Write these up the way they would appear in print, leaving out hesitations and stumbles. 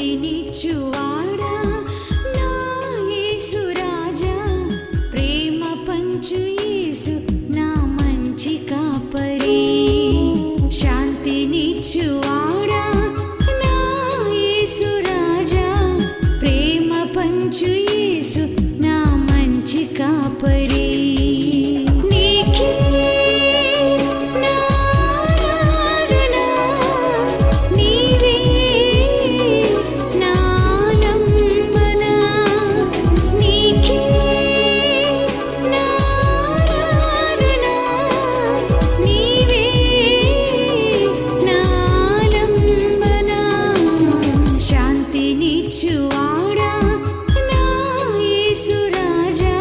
శాంతినిచ్చువాడా నా యేసు రాజా, ప్రేమ పంచు యేసు నా మంచి కాపరి. శాంతినిచ్చువాడా నా యేసు రాజా, ప్రేమ పంచు యేసు నా మంచి కాపరి. శాంతినిచ్చువాడా నా యేసు రాజా,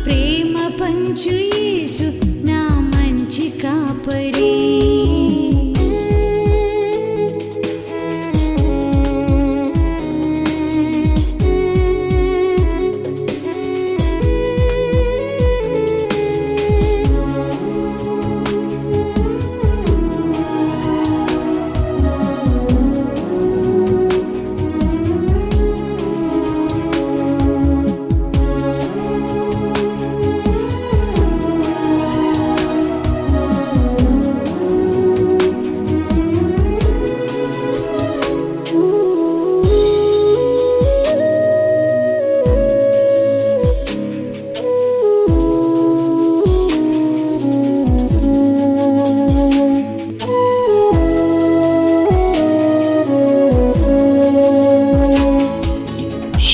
ప్రేమ పంచు యేసు నా మంచి కాపరి.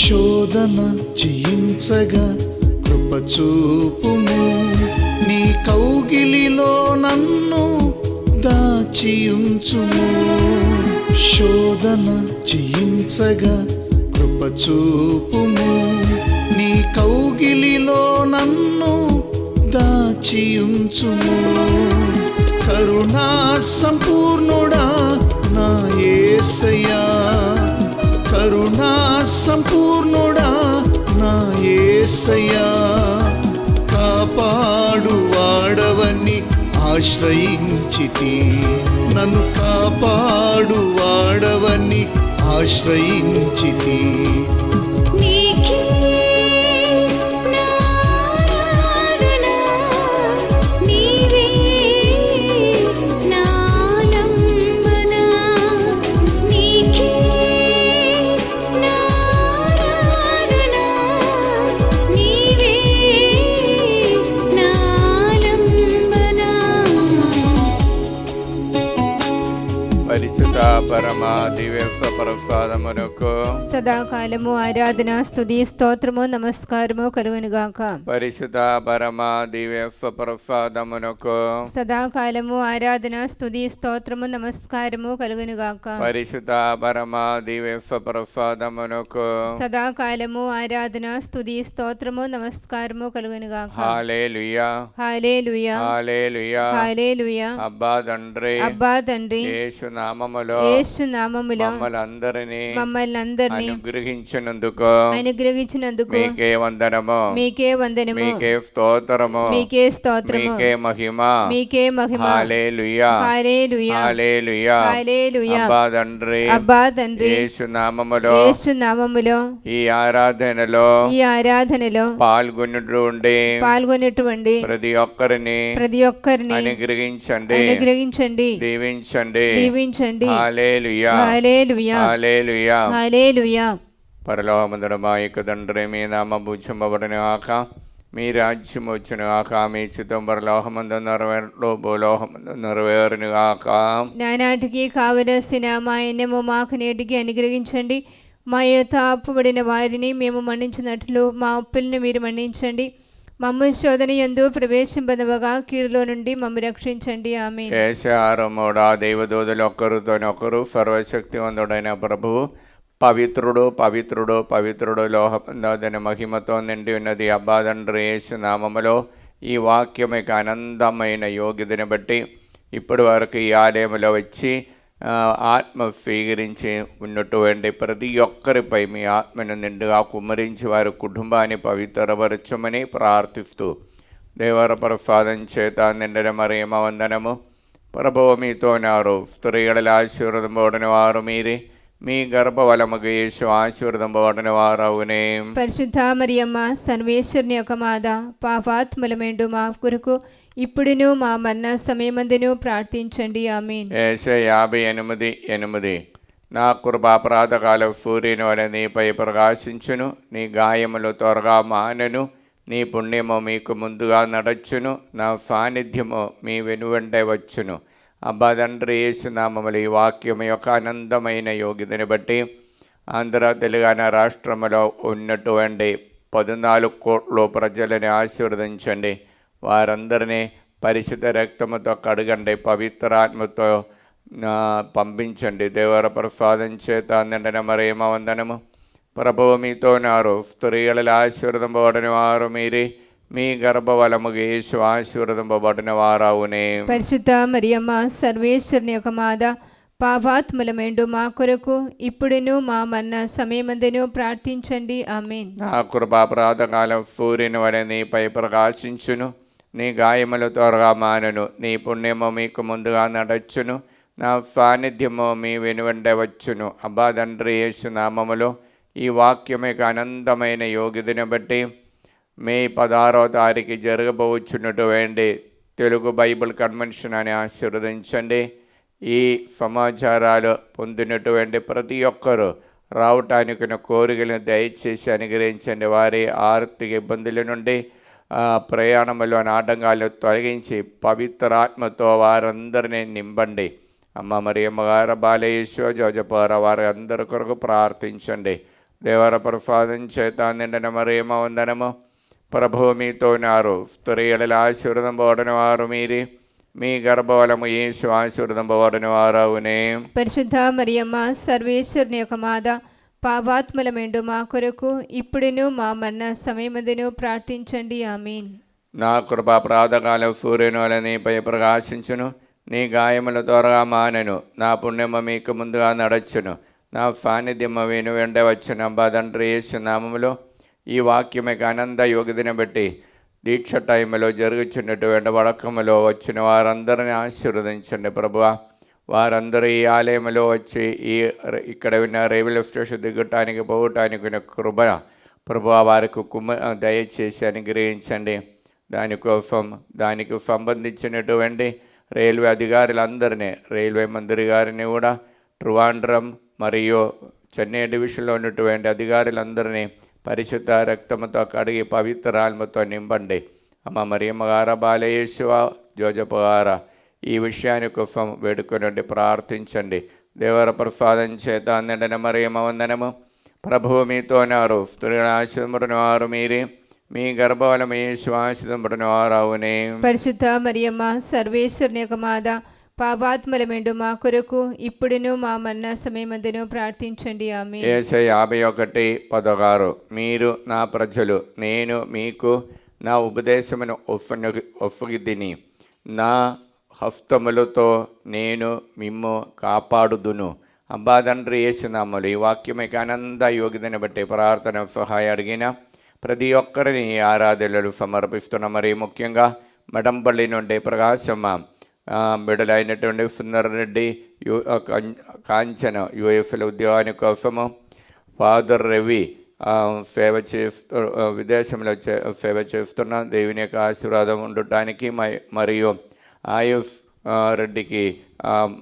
శోధన జయించగా కృప చూపుము, నీ కౌగిలిలో నన్ను దాచియుంచుము. శోధన జయించగా కృప చూపుము, నీ కౌగిలిలో నన్ను దాచియుంచుము. కరుణా సంపూర్ణుడా నా యేసయ్యా, కరుణా సంపూర్ణుడా నా యేసయ్యా, కాపాడు వాడవని ఆశ్రయించితి, నన్ను కాపాడు వాడవని ఆశ్రయించితి. పరిశుద్ధ పరమా దివ్య ప్రసాదమునకు సదాకాలము ఆరాధన స్తుతి స్తోత్రము నమస్కారము కలుగునుగాక. పరిశుద్ధ పరమా దివ్య ప్రసాదమునకు సదాకాలము ఆరాధన స్తుతి స్తోత్రము నమస్కారము కలుగునుగాక. పరిశుద్ధ పరమా దివ్య ప్రసాదమునకు సదాకాలము ఆరాధన స్తుతి స్తోత్రము నమస్కారము కలుగునుగాక. హల్లెలూయా హల్లెలూయా హల్లెలూయా హల్లెలూయా. అబ్బా తండ్రి అబ్బా తండ్రి యేసు నామములో యేసు నామములో మమ్మల్ని అనుగ్రహించినందుకు మీకే వందనము, మీకే వందనము, మీకే స్తోత్రము, మీకే స్తోత్రము, మీకే మహిమ, మీకే మహిమ. హల్లెలూయా హల్లెలూయా హల్లెలూయా హల్లెలూయా. అబ్బా తండ్రి అబ్బా తండ్రి యేసు నామములో యేసు నామములో ఈ ఆరాధనలో పాల్గొన్నటువంటి ప్రతి ఒక్కరిని అనుగ్రహించండి, దీవించండి. హల్లెలూయా హల్లెలూయా హల్లెలూయా హల్లెలూయా. పరలోకమందున మా యొక్క తండ్రి, మీ నామము పూజింపబడును గాక, మీ రాజ్యం వచ్చును గాక, మీ చిత్తం పరలోకమందు నెరవేరును భూలోకమందు నెరవేరును గాక. నానాటికి కావలసిన మా ఎన్నెము మాకు నేటికి అనుగ్రహించండి. మా యొక్క అప్పుబడిన వారిని మేము మన్నించినట్లు మా అప్పులను మీరు మన్నించండి. మమ్మ శోధన యందు ప్రవేశింపదవగా కీడులో నుండి మమ్మ రక్షించండి. ఆమేన్. కేశారముడా దేవదూతలు ఒకరితోనొకరు సర్వశక్తివంతుడైన ప్రభువు పవిత్రుడు పవిత్రుడు పవిత్రుడు లోహపందాదని మహిమతో నిండి ఉన్నది. అబ్బా తండ్రి యేసు నామములో ఈ వాక్యం యొక్క అనంతమైన యోగ్యతని బట్టి ఇప్పటి వరకు ఈ ఆలయంలో వచ్చి ఆత్మ స్వీకరించి ఉన్నటువంటి ప్రతి ఒక్కరిపై మీ ఆత్మను నిండుగా కుమ్మరించి వారి కుటుంబాన్ని పవిత్రపరచమని ప్రార్థిస్తూ దేవర ప్రసాదం చేత నిండిన మరియమ్మ వందనము. ప్రభువు మీతో నారు, స్త్రీలలో ఆశీర్వదముడిన వారు మీరే, మీ గర్భఫలముకు యేసు ఆశీర్వదింపబడిన వారవునే. పరిశుద్ధ మరియమ్మ సర్వేశ్వరుని యొక్క మాత, పాపాత్ములమేండు మా కొరకు ఇప్పుడును మా మరణ సమయమందును ప్రార్థించండి. ఆమేన్. యేసయ్య 58:8 నా కృపాపరాధకాల సూర్యుని వలె నీపై ప్రకాశించును, నీ గాయములు త్వరగా మానెను, నీ పుణ్యము మీకు ముందుగా నడచును, నా సాన్నిధ్యము మీ వెనువెంటే వచ్చును. అబ్బా తండ్రి యేసునామములు ఈ వాక్యం యొక్క ఆనందమైన యోగ్యతని బట్టి ఆంధ్ర తెలంగాణ రాష్ట్రంలో ఉన్నటువంటి 14 కోట్ల ప్రజలని ఆశీర్వదించండి. వారందరినీ పరిశుద్ధ రక్తముతో కడగండి, పవిత్రాత్మతో పంపించండి. దేవర ప్రసాదం చేత నిండిన మరియమ్మ వందనము. ప్రభువు మీతో నారు, స్త్రీలలో ఆశీర్వదింపబడిన వారు మీరే, మీ గర్భఫలముకు యేసు ఆశీర్వదింపబడిన వారవునే. పరిశుద్ధ మరియమ్మ సర్వేశ్వరుని యొక్క మాత, పాపాత్ములమేండు మా కొరకు ఇప్పుడును మా మరణ సమయమందును ప్రార్థించండి. ఆమేన్. నా కృపాపరాధకాలం సూర్యుని వలె నీపై ప్రకాశించును, నీ గాయములు త్వరగా మానును, నీ పుణ్యము మీకు ముందుగా నడచును, నా సాన్నిధ్యము మీ వెనువెంట వచ్చును. అబ్బా తండ్రి యేసు నామములో ఈ వాక్యం యొక్క ఆనందమైన యోగ్యతను బట్టి మే 16వ తారీఖు జరగబోచున్నటువంటి తెలుగు బైబిల్ కన్వెన్షన్ అని ఆశీర్వదించండి. ఈ సమాచారాలు పొందినటువంటి ప్రతి ఒక్కరూ రావటానికి కోరికలను దయచేసి అనుగ్రహించండి. వారి ఆర్థిక ఇబ్బందుల నుండి ప్రయాణంలోని ఆటంకాలు తొలగించి పవిత్రాత్మతో వారందరినీ నింపండి. అమ్మ మరియమ్మ గారు, బాలయేశ్వ, జోజపార వారి అందరి కొరకు ప్రార్థించండి. దేవర ప్రసాదం చేత నిండిన మరియమ్మ వందనము. ప్రభువు మీతో నారు, స్త్రీలలో ఆశీర్వదింపబడిన వారు మీరే, మీ గర్భఫలము యేసు ఆశీర్వదింపబడిన వారవునే. పరిశుద్ధ మరియమ్మ సర్వేశ్వరుని యొక్క మాత, పాపాత్ములమేండు మా కొరకు ఇప్పుడును మా మరణ సమయమందును ప్రార్థించండి. ఆమేన్. నా కృపాపరాధకాలం సూర్యుని వలె నీపై ప్రకాశించును, నీ గాయములు త్వరగా మానెను, నా పుణ్యము మీకు ముందుగా నడచును, నా సాన్నిధ్యము వెను వెంట వచ్చును. అబ్బా తండ్రి యేసు నామములో ఈ వాక్యమిక ఆనంద యోగ్యతను బట్టి దీక్ష టైంలో జరుగుతున్నటువంటి వడకములో వచ్చిన వారందరినీ ఆశీర్వదించండి ప్రభువా. వారందరూ ఈ ఆలయంలో వచ్చి ఇక్కడ ఉన్న రైల్వే స్టేషన్ దిగటానికి పోవటానికి కృప ప్రభువా వారికి దయచేసి అనుగ్రహించండి. దానికి సంబంధించినటువంటి రైల్వే అధికారులందరినీ, రైల్వే మంత్రి గారిని కూడా, ట్రివాండ్రం మరియు చెన్నై డివిజన్లో ఉన్నటువంటి అధికారులందరినీ పరిశుద్ధ రక్తముతో కడిగి పవిత్రాత్మతో నింపండి. అమ్మ మరియమ్మ గార, బాలయేశ్వ, జోజపు గార ఈ విషయాన్ని కోసం వేడుకొనండి, ప్రార్థించండి. దేవర ప్రసాదం చేత నిండిన మరియమ్మ వందనము. ప్రభువు మీతో నారు, స్త్రీల ఆశీర్వదింపబడిన వారు మీరే, మీ గర్భఫలము యేసు ఆశీర్వదింపబడిన వారవునే. పరిశుద్ధ మరియమ్మ సర్వేశ్వరుని యొక్క మాత, పాపాత్ములమేండు మా కొరకు ఇప్పుడును మా మరణ సమయమందును ప్రార్థించండి. ఆమేన్. యేసయ్య 51:16 మీరు నా ప్రజలు, నేను మీకు నా ఉపదేశమును ఒప్పుగితిని, నా హస్తములతో నేను మిమ్ము కాపాడుదును. అబ్బా తండ్రి యేసునామములో ఈ వాక్యమిక ఆనంద యోగ్యతను బట్టి ప్రార్థన సహాయం అడిగిన ప్రతి ఒక్కరిని ఆరాధనలు సమర్పిస్తున్న. మరి ముఖ్యంగా మడంపల్లి నుండి ప్రకాశమ్మ బిడ్డలైనటువంటి సుందరరెడ్డి కాంచన యుఎఫ్ఎల్ ఉద్యోగాని కోసము, ఫాదర్ రవి విదేశంలో సేవ చేస్తున్న దేవుని యొక్క ఆశీర్వాదం ఉండటానికి, మరియు ఆయుష్ రెడ్డికి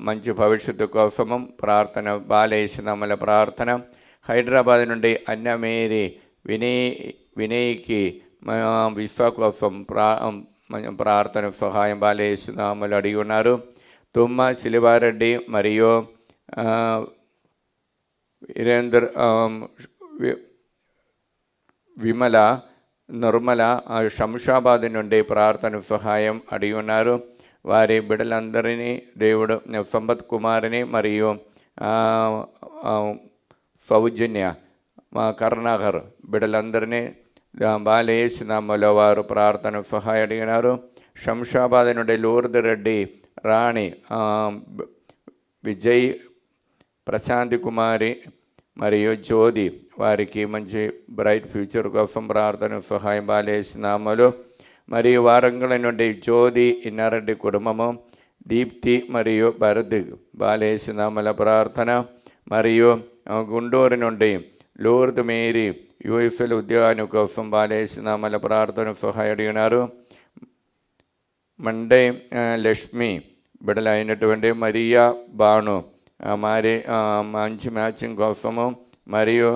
మంచి భవిష్యత్తు కోసము ప్రార్థన. బాలేసినమ్మల ప్రార్థన. హైదరాబాద్ నుండి అన్నమేరి వినయ్కి విశ్వ కోసం ప్రార్థన సహాయం బాలేసినామలు అడిగి ఉన్నారు. తుమ్మ శిలివారెడ్డి మరియు వీరేందర్ విమల నిర్మల శంషాబాద్ నుండి ప్రార్థన సహాయం అడిగి ఉన్నారు. వారి బిడ్డలందరినీ దేవుడు సంపత్ కుమారిని మరియు సౌజన్య కరుణాకర్ బిడ్డలందరినీ బాలేసినామలో వారు ప్రార్థన సహాయం అడిగినారు. శంషాబాద్ నుండి లూర్ద్ రెడ్డి, రాణి, విజయ్, ప్రశాంతి కుమారి మరియు జ్యోతి వారికి మంచి బ్రైట్ ఫ్యూచర్ కోసం ప్రార్థన సహాయం బాలేసినామలు. మరియు వారంగళ నుండి జ్యోతి ఇన్నారెడ్డి కుటుంబము, దీప్తి మరియు భరత్ బాలేసినామల ప్రార్థన. మరియు గుంటూరు నుండి లూర్ద్ మేరీ యూఎఫ్ఎల్ ఉద్యోగాన్ని కోసం బాలేసినామల ప్రార్థన సహాయం అడిగినారు. మండే లక్ష్మి బిడలైనటువంటి మరియా బాను మంచి మ్యాచింగ్ కోసము, మరియు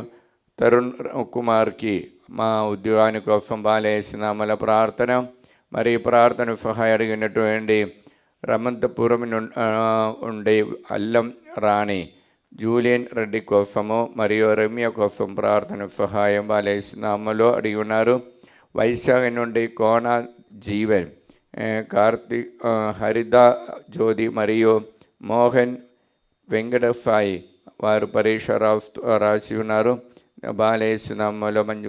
తరుణ్ కుమార్కి మా ఉద్యోగాని కోసం బాలేసినామల ప్రార్థన. మరి ప్రార్థన సహాయం అడిగినటువంటి రమంతపురం ఉండే అల్లం రాణి జూలియన్ రెడ్డి కోసము మరియు రమ్య కోసం ప్రార్థన సహాయం బాలేసినామలో అడిగి ఉన్నారు. వైశాఖ నుండి కోన జీవన్, కార్తిక్, హరిత జ్యోతి మరియు మోహన్ వెంకటసాయి వారు పరీక్ష రాసి ఉన్నారు. బాలేసినామలో మంచి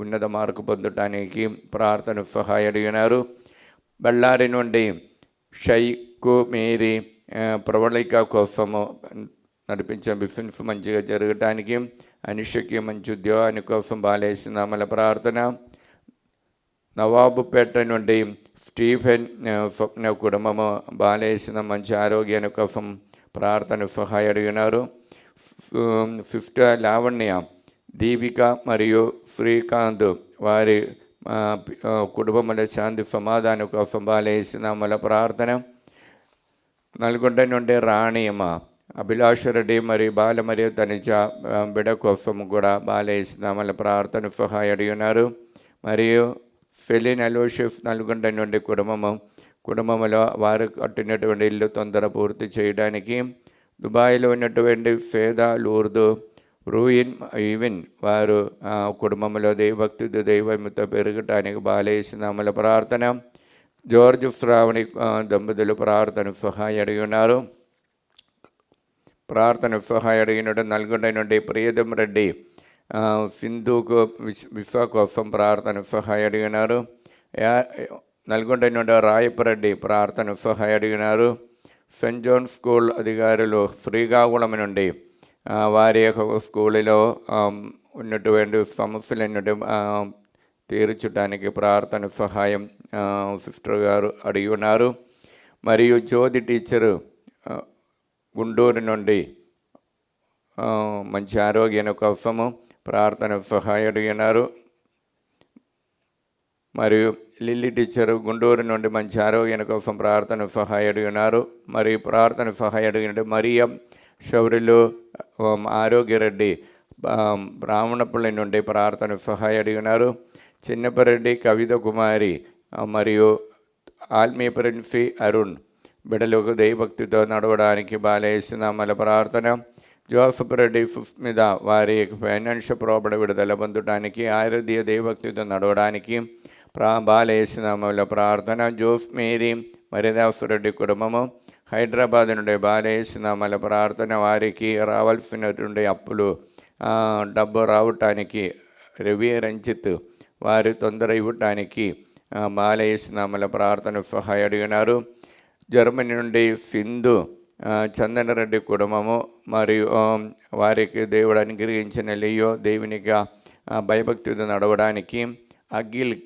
ఉన్నత మార్కు పొందటానికి ప్రార్థన సహాయం అడిగినారు. బళ్ళారి నుండి షైకు మేరీ ప్రవళిక కోసము నడిపించే బిజినెస్ మంచిగా జరగటానికి, అనిషకి మంచి ఉద్యోగాని కోసం బాలేసినామల ప్రార్థన. నవాబుపేట నుండి స్టీఫెన్ స్వప్న కుటుంబము బాలేసిన మంచి ఆరోగ్యాన్ని కోసం ప్రార్థన సహాయం అడిగినారు. సిస్టర్ లావణ్య, దీపిక మరియు శ్రీకాంత్ వారి కుటుంబముల శాంతి సమాధానం కోసం బాలేసినామల ప్రార్థన. నల్గొండ నుండి రాణియమ్మ, అభిలాష రెడ్డి మరియు బాల మరియు తనిజ బిడ కోసం కూడా బాలేసినామల ప్రార్థన సహాయం అడిగినారు. మరియు ఫెలిన్ అలోషిఫ్ నల్గొండ నుండి కుటుంబములో వారు కట్టినటువంటి ఇల్లు తొందర పూర్తి చేయడానికి, దుబాయ్లో ఉన్నటువంటి ఫేదా లూర్దు రూయిన్ ఈవిన్ వారు కుటుంబంలో దైవభక్తితో దైవముతో పెరగటానికి బాలేసినామల ప్రార్థన. జార్జ్ శ్రావణి దంపతులు ప్రార్థన సహాయం అడిగి ఉన్నారు. ప్రార్థన సహాయం అడిగినట్టు నల్గొండ నుండి ప్రియదం రెడ్డి సింధుకు విశ్వ కోసం ప్రార్థన సహాయం అడిగినారు. నల్గొండ నుండి రాయపరెడ్డి ప్రార్థన సహాయం అడిగినారు. సెయింట్ జోన్ స్కూల్ అధికారులు శ్రీకాకుళం నుండి వారి యొక్క స్కూల్లో ఉన్నటువంటి సమస్యలన్నిటి తీర్చడానికి ప్రార్థన సహాయం సిస్టర్ గారు అడిగి ఉన్నారు. మరియు జ్యోతి టీచరు గుంటూరు నుండి మంచి ఆరోగ్యం కోసము ప్రార్థన సహాయం అడిగినారు. మరియు లిల్లీ టీచరు గుంటూరు నుండి మంచి ఆరోగ్యం కోసం ప్రార్థన సహాయం అడిగినారు. మరియు ప్రార్థన సహాయం అడిగినట్టు మరియం శౌరిలు ఆరోగ్యరెడ్డి బ్రాహ్మణపల్లి నుండి ప్రార్థన సహాయం అడిగినారు. చిన్నపరెడ్డి కవిత కుమారి మరియు ఆల్మీ ప్రిన్సీ అరుణ్ బిడలకు దైవభక్తితో నడవడానికి బాలేసినామల ప్రార్థన. జోసఫ్ రెడ్డి సుస్మిత వారి ఫైనాన్షియల్ ప్రాబ్లం విడుదల పొందడానికి, ఆరోగ్య దైవభక్తితో నడవడానికి బాలేసినామల ప్రార్థన. జోస్ మేరీ మరిదాసు రెడ్డి కుటుంబము హైదరాబాద్ నుండి బాలేసినామల ప్రార్థన. వారికి రావాల్సినటువంటి అప్పులు డబ్బు రావటానికి, రవి రంజిత్ వారి తొందర ఇవ్వటానికి బాలేసినామల ప్రార్థన సహాయం అడిగినారు. జర్మనీ నుండి సింధు చందనరెడ్డి కుటుంబము మరియు వారికి దేవుడు అనుగ్రహించిన లియో దేవునిగా భయభక్తితో నడవడానికి, అఖిల్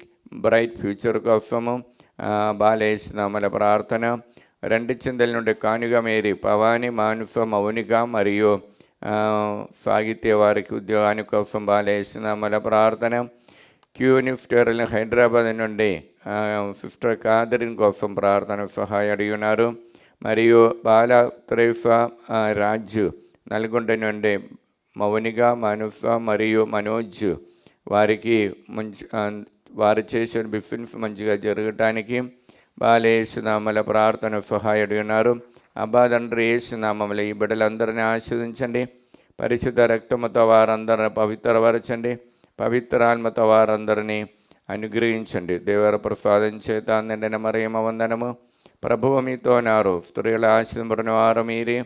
బ్రైట్ ఫ్యూచర్ కోసము బాలేసినామల ప్రార్థన. రెండు చింతల నుండి కానుగ మేరీ, పవాని, మానుస, మౌనిక మరియు సాగిత్య వారికి ఉద్యోగాని కోసం బాలేసినామల ప్రార్థన. క్యూనిఫ్టర్లు హైదరాబాద్ నుండి సిస్టర్ కాదరిన్ కోసం ప్రార్థన సహాయం అడిగి ఉన్నారు. మరియు బాల త్రేఫా రాజు నల్గొండ నుండి మౌనిక, మానుస మరియు మనోజ్ వారికి వారు చేసిన బిజినెస్ మంచిగా జరగటానికి బాలేసునామల ప్రార్థన సహాయం అడిగి ఉన్నారు. అబ్బా తండ్రి యేసునామములో ఈ బిడ్డలందరినీ ఆశీర్వదించండి. పరిశుద్ధ రక్తముతో వారందరిని పవిత్రపరచండి. పవిత్రాత్మతో వారందరినీ అనుగ్రహించండి. దేవర ప్రసాదం చేత నిండిన మరియమ్మ వందనము. ప్రభువు మీతో నారు, స్త్రీల ఆశీర్వదింపబడిన వారు మీరే,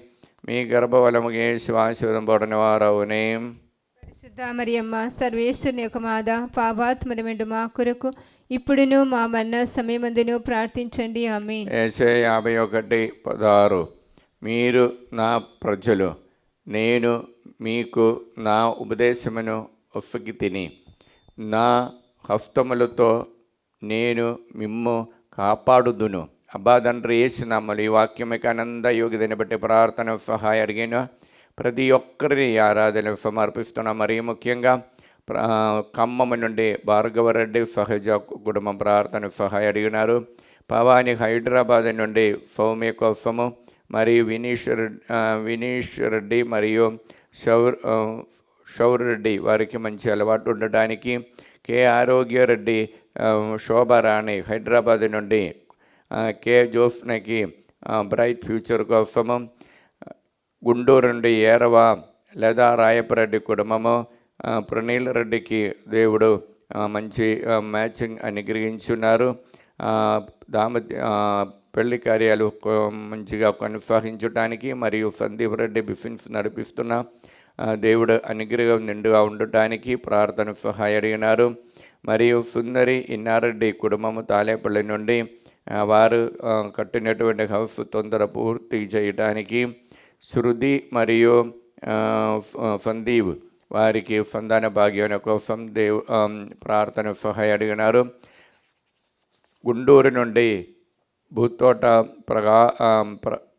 మీ గర్భఫలము యేసు ఆశీర్వదింపబడిన వారవునే. పరిశుద్ధ మరియమ్మ సర్వేశ్వరుని యొక్క మాత, పాపాత్ముల వెండు మా కొరకు ఇప్పుడును మా మరణ సమయమందును ప్రార్థించండి. ఆమేన్. యేషయా 51:16 మీరు నా ప్రజలు, నేను మీకు నా ఉపదేశమును ఒసగి తిని, నా హస్తములతో నేను మిమ్ము కాపాడుదును. అబ్బా తండ్రి యేసునామములో ఈ వాక్యమిక ఆనంద యోగ్యతని బట్టి ప్రార్థన సహాయం అడిగాను. ప్రతి ఒక్కరిని ఈ ఆరాధన సమర్పిస్తున్నాం. మరీ ముఖ్యంగా ఖమ్మం నుండి భార్గవరెడ్డి సహజ కుటుంబం ప్రార్థన సహాయ అడిగినారు. పవాని హైదరాబాద్ నుండి సౌమ్య కోసము, మరియు వినీష్ రెడ్డి మరియు షౌర్ రెడ్డి వారికి మంచి అలవాటు ఉండటానికి, కే ఆరోగ్యరెడ్డి శోభారాణి హైదరాబాద్ నుండి, కే జోస్నకి బ్రైట్ ఫ్యూచర్ కోసము, గుంటూరు నుండి ఏరవ లేదా రాయపరెడ్డి కుటుంబము, ప్రణీల్ రెడ్డికి దేవుడు మంచి మ్యాచింగ్ అనుగ్రహించున్నారు. పెళ్లి కార్యాలు మంచిగా కొనసాగించడానికి మరియు సందీప్ రెడ్డి బిజినెస్ నడిపిస్తున్న దేవుడు అనుగ్రహం నిండుగా ఉండటానికి ప్రార్థన సహాయ అడిగినారు. మరియు సుందరి ఇన్నారెడ్డి కుటుంబము తాలేపల్లి నుండి వారు కట్టినటువంటి హౌస్ తొందర పూర్తి చేయడానికి, శృతి మరియు సందీప్ వారికి సంతాన భాగ్యం కోసం ప్రార్థన సహాయ అడిగినారు. గుంటూరు నుండి భూతోట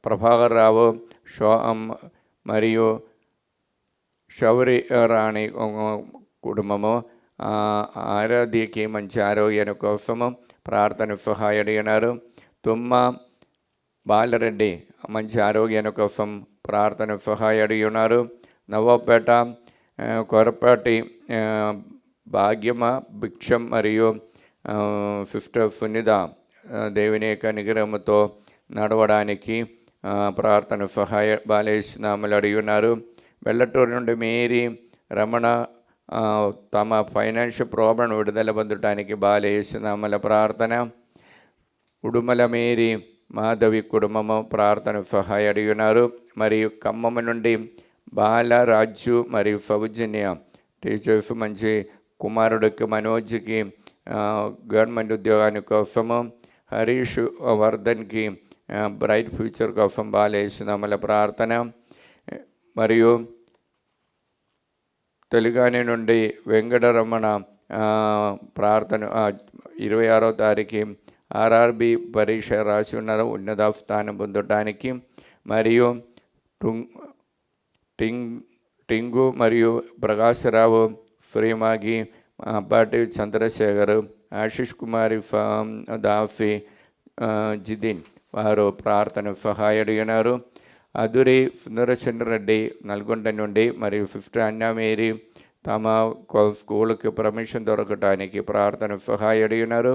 ప్రభాకర్ రావు మరియు శౌరి రాణి కుటుంబము ఆరాధ్యకి మంచి ఆరోగ్యం కోసము ప్రార్థన సహాయ అడిగినారు. తుమ్మ బాలరెడ్డి మంచి ఆరోగ్యం కోసం ప్రార్థన సహాయ అడిగి ఉన్నారు. నవోపేట కొరపాటి భాగ్యమ భిక్షం మరియు సిస్టర్ సునిత దేవుని యొక్క అనుగ్రహంతో నడవడానికి ప్రార్థన సహాయ బాలేశ్నామలు అడిగి ఉన్నారు. వెల్లటూరు నుండి మేరీ రమణ తమ ఫైనాన్షియల్ ప్రాబ్లం విడుదల పొందడానికి బాలేశ్నామల ప్రార్థన. ఉడుమల మేరీ మాధవి కుటుంబము ప్రార్థన సహాయ అడిగి ఉన్నారు. మరియు ఖమ్మం నుండి బాలరాజు మరియు సౌజన్య టీచర్స్ మంచి కుమారుడికి మనోజ్కి గవర్నమెంట్ ఉద్యోగాని కోసము, హరీష్ వర్ధన్కి బ్రైట్ ఫ్యూచర్ కోసం బాలేశ్నామల ప్రార్థన. మరియు తెలుగాని నుండి వెంకటరమణ ప్రార్థన 26వ తారీఖు ఆర్ఆర్బి పరీక్ష రాసి ఉన్నారు, ఉన్నత స్థానం పొందడానికి. మరియు టింగు మరియు ప్రకాశరావు, శ్రీమాగి, అబ్బాటి చంద్రశేఖర్, ఆశిష్ కుమారి దాఫీ, జిదిన్ వారు ప్రార్థన సహాయ అడిగినారు. అదురి సుందరచంద్ర రెడ్డి నల్గొండ నుండి మరియు సిస్టర్ అన్నామేరీ తమ స్కూల్కి పర్మిషన్ దొరకటానికి ప్రార్థన సహాయ అడిగినారు.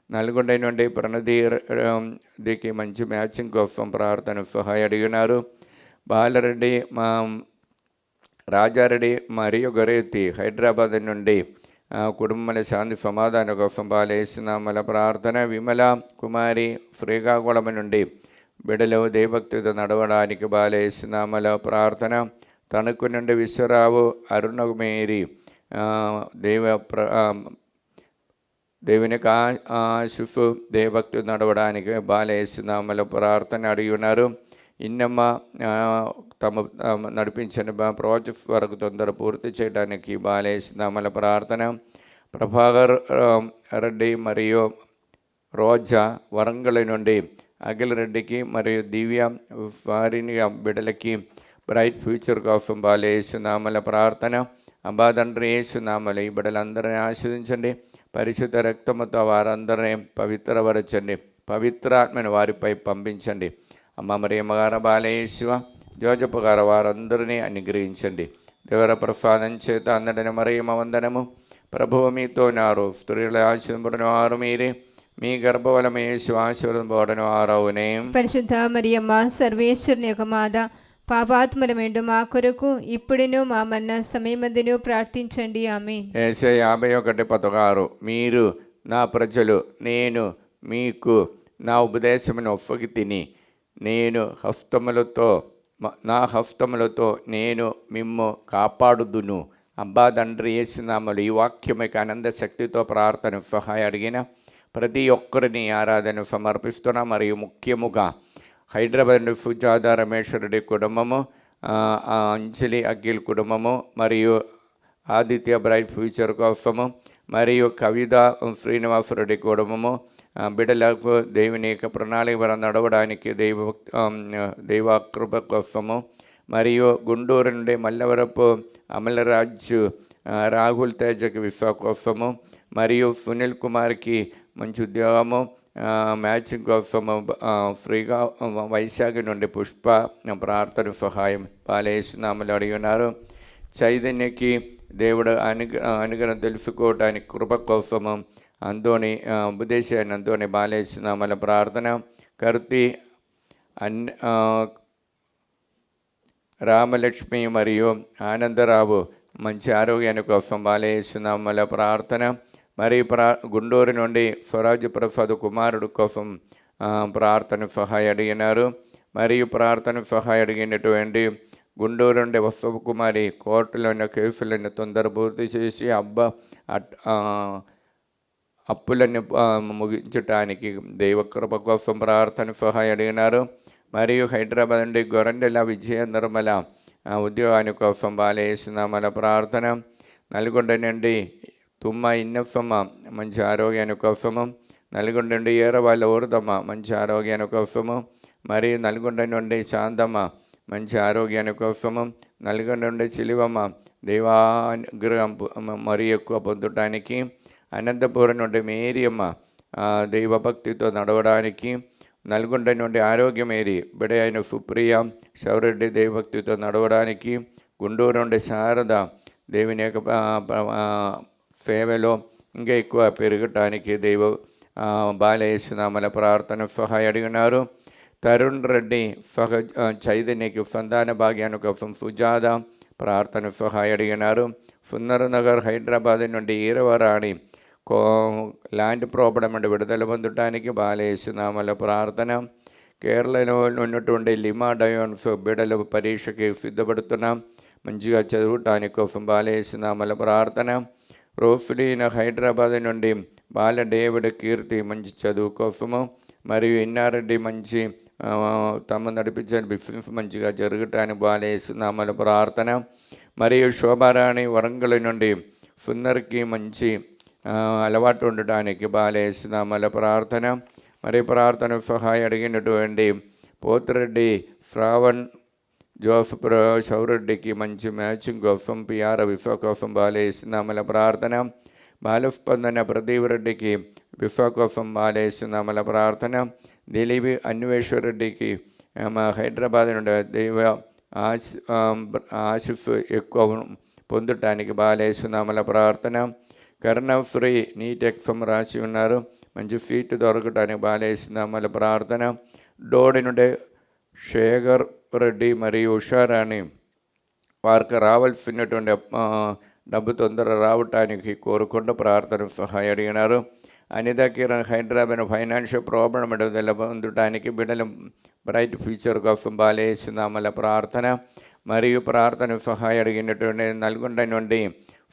నల్గొండ నుండి ప్రణదీకి మంచి మ్యాచింగ్ కోసం ప్రార్థన సహాయ అడిగినారు. బాలరెడ్డి రాజారెడ్డి మరియు గొరేతి హైదరాబాద్ నుండి కుటుంబాల శాంతి సమాధాన కోసం బాలేశ్నామల ప్రార్థన. విమల కుమారి శ్రీకాకుళం నుండి బిడలు దేవభక్తితో నడవడానికి బాలేశ్నామల ప్రార్థన. తణుకు నుండి విశ్వరావు అరుణమేరి దేవుని ఆశిఫు దేవభక్తి నడవడానికి బాలేశ్నామల ప్రార్థన అడిగి ఉన్నారు. ఇన్నమ్మ తమ నడిపించిన ప్రాజెక్ట్ వరకు తొందర పూర్తి చేయడానికి బాలేశ్నామల ప్రార్థన. ప్రభాకర్ రెడ్డి మరియు రోజా వరంగల్ నుండి అఖిల్ రెడ్డికి మరియు దివ్య వారిని బిడ్డలకి బ్రైట్ ఫ్యూచర్ కోసం బాలేశ్నామల ప్రార్థన. అబ్బాదండ్రి యేసునామలు ఈ బిడ్డలందరినీ ఆశీర్వదించండి. పరిశుద్ధ రక్తముతో వారందరినీ పవిత్రపరచండి. పవిత్రాత్మని వారిపై పంపించండి. అమ్మ మరి అమ్మగారు బాలయేశువ జోజప్ప గారు వారందరినీ అనుగ్రహించండి. దేవర ప్రసాదం చేత అందడిన మరియమ్మ వందనము. ప్రభువు మీతో నారు, స్త్రీల ఆశీర్వదింపబడిన వారు మీరే, మీ గర్భఫలము యేసు ఆశీర్వదింపబడిన వారవునే. పరిశుద్ధ మరియమ్మ సర్వేశ్వరుని యొక్క మాత, పాపాత్మరమేండు మా కొరకు ఇప్పుడును మా మరణ సమయమందును ప్రార్థించండి. ఆమేన్. యేసయ్య 51:16 మీరు నా ప్రజలు, నేను మీకు నా ఉపదేశమును ఒప్పగి తిని నా హస్తములతో నేను మిమ్ము కాపాడుదును. అబ్బా తండ్రి యేసునామములో ఈ వాక్యముకి ఆనంద శక్తితో ప్రార్థన సహాయ అడిగిన ప్రతి ఒక్కరిని ఆరాధన సమర్పిస్తున్నా. మరియు ముఖ్యముగా హైదరాబాద్ నుండి సుజాత రమేశ్వరుడి కుటుంబము, అంజలి అఖిల్ కుటుంబము, మరియు ఆదిత్య బ్రైట్ ఫ్యూచర్ కోసము, మరియు కవిత శ్రీనివాసరెడ్డి కుటుంబము బిడ్డలకు దేవుని యొక్క ప్రణాళిక నడవడానికి దైవ కృప కోసము, మరియు గుంటూరు నుండి మల్లవరపు అమలరాజు రాహుల్ తేజకి విఫా కోసము, మరియు సునీల్ కుమార్కి మంచి ఉద్యోగము, మ్యాచింగ్ కోసము ఫ్రీగా వైశాఖ నుండి పుష్ప ప్రార్థన సహాయం బాలేసునామలు అడిగి ఉన్నారు. చైతన్యకి దేవుడు అనుగ్రహం తెలుసుకోవటానికి కృప కోసము అందోని ఉపదేశాన్ని అందోని బాలేసునామల ప్రార్థన. కర్తి రామలక్ష్మి మరియు ఆనందరావు మంచి ఆరోగ్యాన్ని కోసం బాలేసునామల ప్రార్థన. మరియు గుంటూరు నుండి స్వరాజ్ ప్రసాద్ కుమారుడు కోసం ప్రార్థన సహాయం అడిగినారు. మరియు ప్రార్థన సహాయం అడిగినటువంటి గుంటూరు నుండి వసవ కుమారి కోర్టులోని కేసులను తొందర పూర్తి చేసి అప్పులను ముగించటానికి దైవకృప కోసం ప్రార్థన సహాయం అడిగినారు. మరియు హైదరాబాద్ నుండి గొరండెల విజయ నిర్మల ఉద్యోగాని కోసం బాలేసునామల ప్రార్థన. నల్గొండ నుండి తుమ్మ ఇన్నఫమ్మ మంచి ఆరోగ్యాని కోసము, నల్గొండ నుండి ఏరవాళ్ళ ఊరదమ్మ మంచి ఆరోగ్యాని కోసము, మరియు నల్గొండ నుండి శాంతమ్మ మంచి ఆరోగ్యాని కోసము, నల్గొండ నుండి చిలివమ్మ దైవానుగ్రహం మరీ ఎక్కువ పొందటానికి, అనంతపురం నుండి మేరియమ్మ దైవభక్తితో నడవడానికి, నల్గొండ నుండి ఆరోగ్యమేరి బిడ అయిన సుప్రియ శౌరెడ్డి దైవభక్తితో నడవడానికి, గుంటూరు నుండి శారద దేవుని యొక్క సేవలో ఇంకా ఎక్కువ పెరగటానికి దైవ బాలేసునామల ప్రార్థన సహాయం అడిగినారు. తరుణ్ రెడ్డి చైతన్యకి సంతాన భాగ్యాన్ని కోసం సుజాత ప్రార్థన సహాయం అడిగినారు. సుందరనగర్ హైదరాబాద్ నుండి ఈరవరాణి ల్యాండ్ ప్రాబ్లం నుండి విడుదల పొందటానికి బాలేసునామల ప్రార్థన. కేరళలో ఉన్నటువంటి లిమా డయోన్స్ బిడల పరీక్షకి సిద్ధపడుతున్నాం, మంచిగా చదవటానికి కోసం బాలేసునామల ప్రార్థన. రోఫ్లీన హైదరాబాద్ నుండి బాల డేవిడ్ కీర్తి మంచి చదువు కోసము, మరియు ఇన్నారెడ్డి మంచి తమ నడిపించే బిజినెస్ మంచిగా జరగటానికి బాలేసునామల ప్రార్థన. మరియు శోభారాణి వరంగల్ నుండి సుందర్కి మంచి అలవాటు ఉండటానికి బాలేసునామల ప్రార్థన. మరియు ప్రార్థన సహాయం అడిగినటువంటి పోతిరెడ్డి శ్రావణ్ జోసఫ్ శౌరెడ్డికి మంచి మ్యాచింగ్ కోసం పిఆర్ విఫా కోసం బాలేసునామల ప్రార్థన. బాలస్పందన ప్రదీప్ రెడ్డికి విఫా కోసం బాలేసునామల ప్రార్థన. దిలీప్ అన్వేశ్వరెడ్డికి హైదరాబాద్ నుండి దైవ ఆశిఫ్ ఎక్కువ పొందటానికి బాలేసునామల ప్రార్థన. కర్ణశ్రీ నీట్ ఎగ్జామ్ రాసి ఉన్నారు, మంచి సీటు దొరకటానికి బాలేసునామల ప్రార్థన. డోడి నుండి శేఖర్ రెడ్డి మరియు ఉషారాణి వారికి రావాల్సినటువంటి డబ్బు తొందర రావటానికి కోరుకుంటూ ప్రార్థన సహాయం అడిగినారు. అనిత కిరణ్ హైదరాబాద్ ఫైనాన్షియల్ ప్రాబ్లం విడుదల పొందటానికి బిడ్డల బ్రైట్ ఫ్యూచర్ కోసం బాలేసునామల ప్రార్థన. మరియు ప్రార్థన సహాయం అడిగినటువంటి నల్గొండ నుండి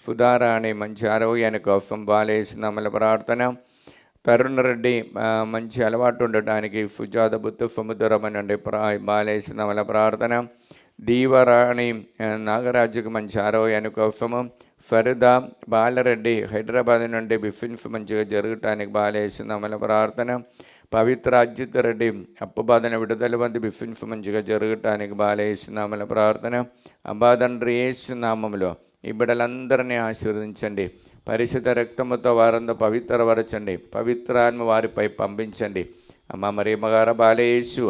సుధారాణి మంచి ఆరోగ్యాని కోసం బాలేసునామల ప్రార్థన. తరుణ్ రెడ్డి మంచి అలవాటు ఉండటానికి సుజాత బుద్ధ సముద్రం నుండి బాలేసునామల ప్రార్థన. దీవరాణి నాగరాజుకు మంచి ఆరోగ్యాని కోసము. ఫరిదా బాలరెడ్డి హైదరాబాద్ నుండి బిఫిన్స్ మంచిగా జరగటానికి బాలేసునామల ప్రార్థన. పవిత్ర అజిత్ రెడ్డి అప్పుబాధన విడుదల వంటి బిఫిన్స్ మంచిగా జరగటానికి బాలేసునామల ప్రార్థన. అబ్బాదండ్రి యేసు నామములో ఈ బిడ్డలందరినీ ఆశీర్వదించండి, పరిశుద్ధ రక్తముతో వారందరూ పవిత్రపరచండి, పవిత్రాత్మ వారిపై పంపించండి. అమ్మ మరియమ్మగార బాలేసు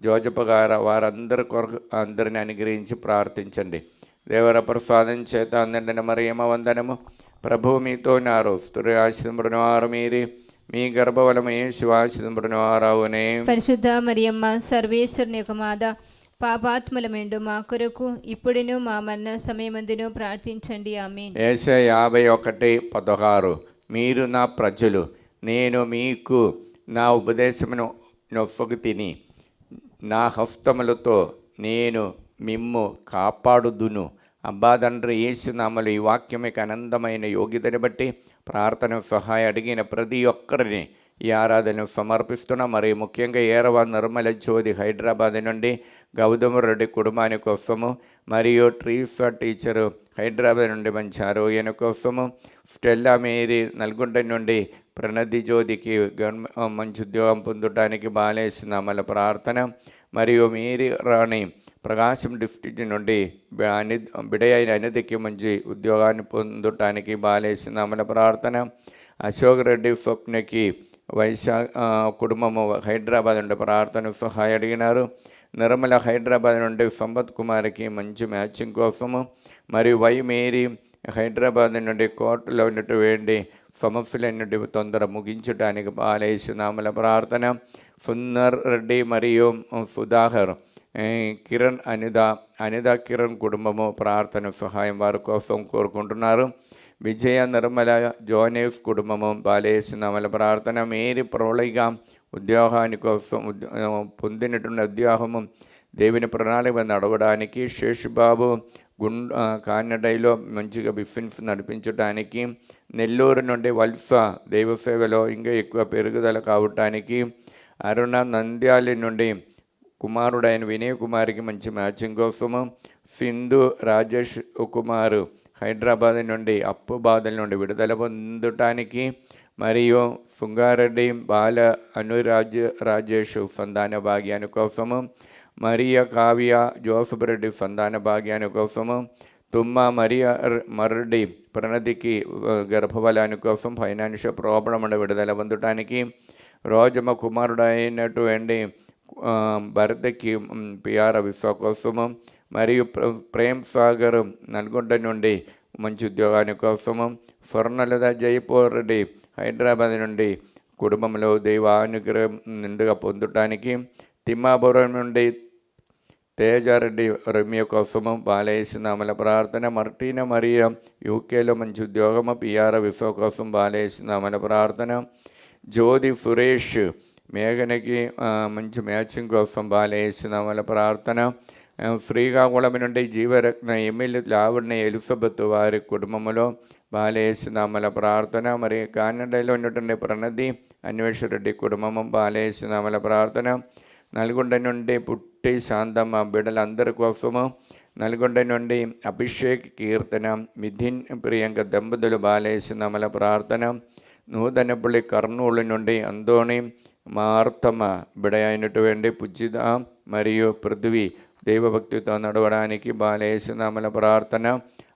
జోజప్ప గారు వారందరి కొరకు అందరిని అనుగ్రహించి ప్రార్థించండి. దేవర ప్రసాదం చేత అందరిని మరియమ్మ వందనము. ప్రభువు మీతో నారు స్త్రీ ఆశీర్వదింపబడిన వారు మీరే, మీ గర్భఫలము యేసు ఆశీర్వదింపబడిన వారవునే. పరిశుద్ధ మరియమ్మ సర్వేశ్వరుని యొక్క మాత, పాపాత్ములమేండు మా కొరకు ఇప్పుడును మా మరణ సమయమందును ప్రార్థించండి. ఆమేన్. యేషయా 51:16 మీరు నా ప్రజలు, నేను మీకు నా ఉపదేశమును నొప్పకు తిని నా హస్తములతో నేను మిమ్ము కాపాడుదును. అబ్బా తండ్రి యేసునామములో ఈ వాక్యమిక ఆనందమైన యోగ్యతని బట్టి ప్రార్థన సహాయం అడిగిన ప్రతి ఒక్కరిని ఈ ఆరాధన సమర్పిస్తున్నాం. మరి ముఖ్యంగా ఏరవ నిర్మల జ్యోతి హైదరాబాద్ నుండి గౌతమ్ రెడ్డి కుటుంబాని కోసము, మరియు ట్రీఫా టీచరు హైదరాబాద్ నుండి మంచి ఆరోగ్యాని కోసము, స్టెల్లా మేరీ నల్గొండ నుండి ప్రణతి జ్యోతికి మంచి ఉద్యోగం పొందటానికి బాలేసునామల ప్రార్థన. మరియు మేరీ రాణి ప్రకాశం డిస్ట్రిక్ట్ నుండి బిడయైన అనితకి మంచి ఉద్యోగాన్ని పొందటానికి బాలేస్తున్నామల ప్రార్థన. అశోక్ రెడ్డి స్వప్నకి కుటుంబము హైదరాబాద్ నుండి ప్రార్థన సహాయం అడిగినారు. నిర్మల హైదరాబాద్ నుండి సంపత్ కుమార్కి మంచి మ్యాచింగ్ కోసము, మరియు మేరీ హైదరాబాద్ నుండి కోర్టులో ఉన్నటువంటి సమస్యలన్నిటి తొందర ముగించడానికి బాలేస్తున్నామల ప్రార్థన. సుందర్ రెడ్డి మరియు సుధాకర్, కిరణ్, అనిత కిరణ్ కుటుంబము ప్రార్థన సహాయం వారి కోసం కోరుకుంటున్నారు. విజయ, నిర్మల, జోనేఫ్ కుటుంబము బాలేస్తున్నామల ప్రార్థన. మేరీ ప్రౌళిగా ఉద్యోగాని కోసం పొందినటువంటి ఉద్యోగము దేవుని ప్రణాళిక నడవడానికి, శేషుబాబు కానడైలో మంచిగా బిజినెస్ నడిపించడానికి, నెల్లూరు నుండి వల్సా దైవసేవలో ఇంకా ఎక్కువ పెరుగుదల కావటానికి, అరుణ నంద్యాల నుండి కుమారుడైన వినయ్ కుమార్కి మంచి మ్యాచింగ్ కోసము, సింధు రాజేష్ కుమారు హైదరాబాద్ నుండి అప్పు బాధల నుండి విడుదల పొందటానికి, మరియు సుంగారెడ్డి బాల రాజేష్ సంతాన భాగ్యాని కోసము, మరియ కావ్య జోసఫ్ రెడ్డి సంతాన భాగ్యాని కోసము, తుమ్మ మర్రెడ్డి ప్రణతికి గర్భఫలాని కోసం ఫైనాన్షియల్ ప్రాబ్లం విడుదల పొందటానికి, రోజమ్మ కుమారుడైనటువంటి భరత్కి పిఆర్ విశ్వ కోసము, మరియు ప్రేమ్ సాగర్ నల్గొండ నుండి మంచి ఉద్యోగాని కోసము, స్వర్ణలత జైపూర్ రెడ్డి హైదరాబాద్ నుండి కుటుంబంలో దైవానుగ్రహం నిండుగా పొందటానికి, తిమ్మాపురం నుండి తేజారెడ్డి రమ్య కోసము బాలేస్తున్నామల ప్రార్థన. మార్టీనా మరియా యూకేలో మంచి ఉద్యోగము, పిఆర్ విశ్వ కోసం బాలేస్తున్నామల ప్రార్థన. జ్యోతి సురేష్ మేఘనకి మంచి మ్యాచింగ్ కోసం బాలేస్తున్నామల ప్రార్థన. శ్రీకాకుళం నుండి జీవరత్న ఎమ్మెల్యే లావణ్య ఎలిజబెత్ వారి కుటుంబంలో బాలేస్తున్నామల ప్రార్థన. మరి కానడలో ఉన్నటువంటి ప్రణతి అన్వేషరెడ్డి కుటుంబము బాలేస్తున్నామల ప్రార్థన. నల్గొండ నుండి పుట్టి శాంతమ్మ బిడ్డలందరి కోసము, నల్గొండ నుండి అభిషేక్, కీర్తన, మిథిన్, ప్రియాంక దంపతులు బాలేస్తున్నామల ప్రార్థన. నూతనపల్లి కర్నూలు నుండి అందోణి, మార్తమ్మ బిడ అయినటువంటి పుజిత మరియు పృథ్వీ దైవభక్తితో నడవడానికి బాలేస్తున్నామల ప్రార్థన.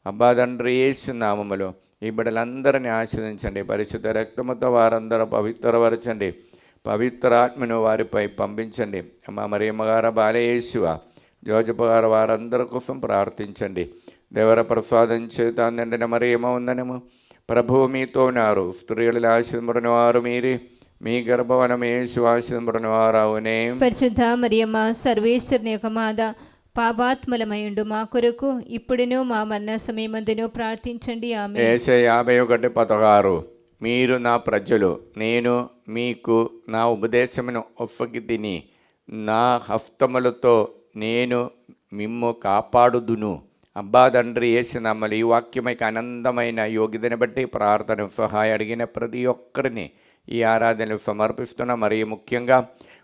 అబ్బా తండ్రి యేసు నామములో ఈ బిడ్డలందరినీ ఆశీర్వదించండి. పరిశుద్ధ రక్తముతో వారందరూ పవిత్రపరచండి. పవిత్రాత్మను వారిపై పంపించండి. అమ్మ మరియమ్మ గారు, బాలయేసువ, జోజప్ప గారు వారందరి కోసం ప్రార్థించండి. దేవర ప్రసాదం చేత నిండిన మరియమ్మ వందనము. ప్రభువు మీతో ఉన్నారు, స్త్రీలలో ఆశీర్వదింపబడిన వారు మీరే, మీ గర్భవనం యేసు ఆశీర్వదింపబడిన వారవునే. పరిశుద్ధ మరియమ్మ సర్వేశ్వరుని యొక్క మాత, పాపాత్మలమైండు మా కొరకు ఇప్పుడును మా మరణ సమయమందును ప్రార్థించండి. ఆమె. యేసయ్య 51:16 మీరు నా ప్రజలు, నేను మీకు నా ఉపదేశమును ఒప్పగి తిని నా హస్తములతో నేను మిమ్ము కాపాడుదును. అబ్బా తండ్రి యేసునామములో ఈ వాక్యమైకి ఆనందమైన యోగ్యతను బట్టి ప్రార్థన సహాయం అడిగిన ప్రతి ఒక్కరిని ఈ ఆరాధనలు సమర్పిస్తున్న. మరియు ముఖ్యంగా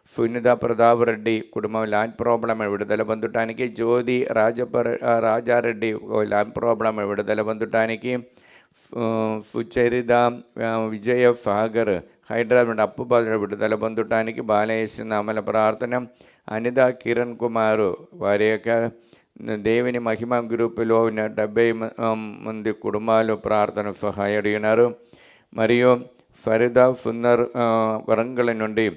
సునీత ప్రతాప్ రెడ్డి కుటుంబం ల్యాండ్ ప్రాబ్లం విడుదల పొందటానికి, జ్యోతి రాజారెడ్డి ల్యాండ్ ప్రాబ్లం విడుదల పొందటానికి, సుచరిత విజయ సాగర్ హైదరాబాద్ అప్పు బాధ విడుదల పొందటానికి బాలయేస్తున్నామల ప్రార్థన. అనిత కిరణ్ కుమారు వారి యొక్క దేవుని మహిమ గ్రూపులో ఉన్న 70 మంది కుటుంబాలు ప్రార్థన సహాయం అడిగినారు. మరియు ఫరిదా సుందర్ వరంగల్ నుండి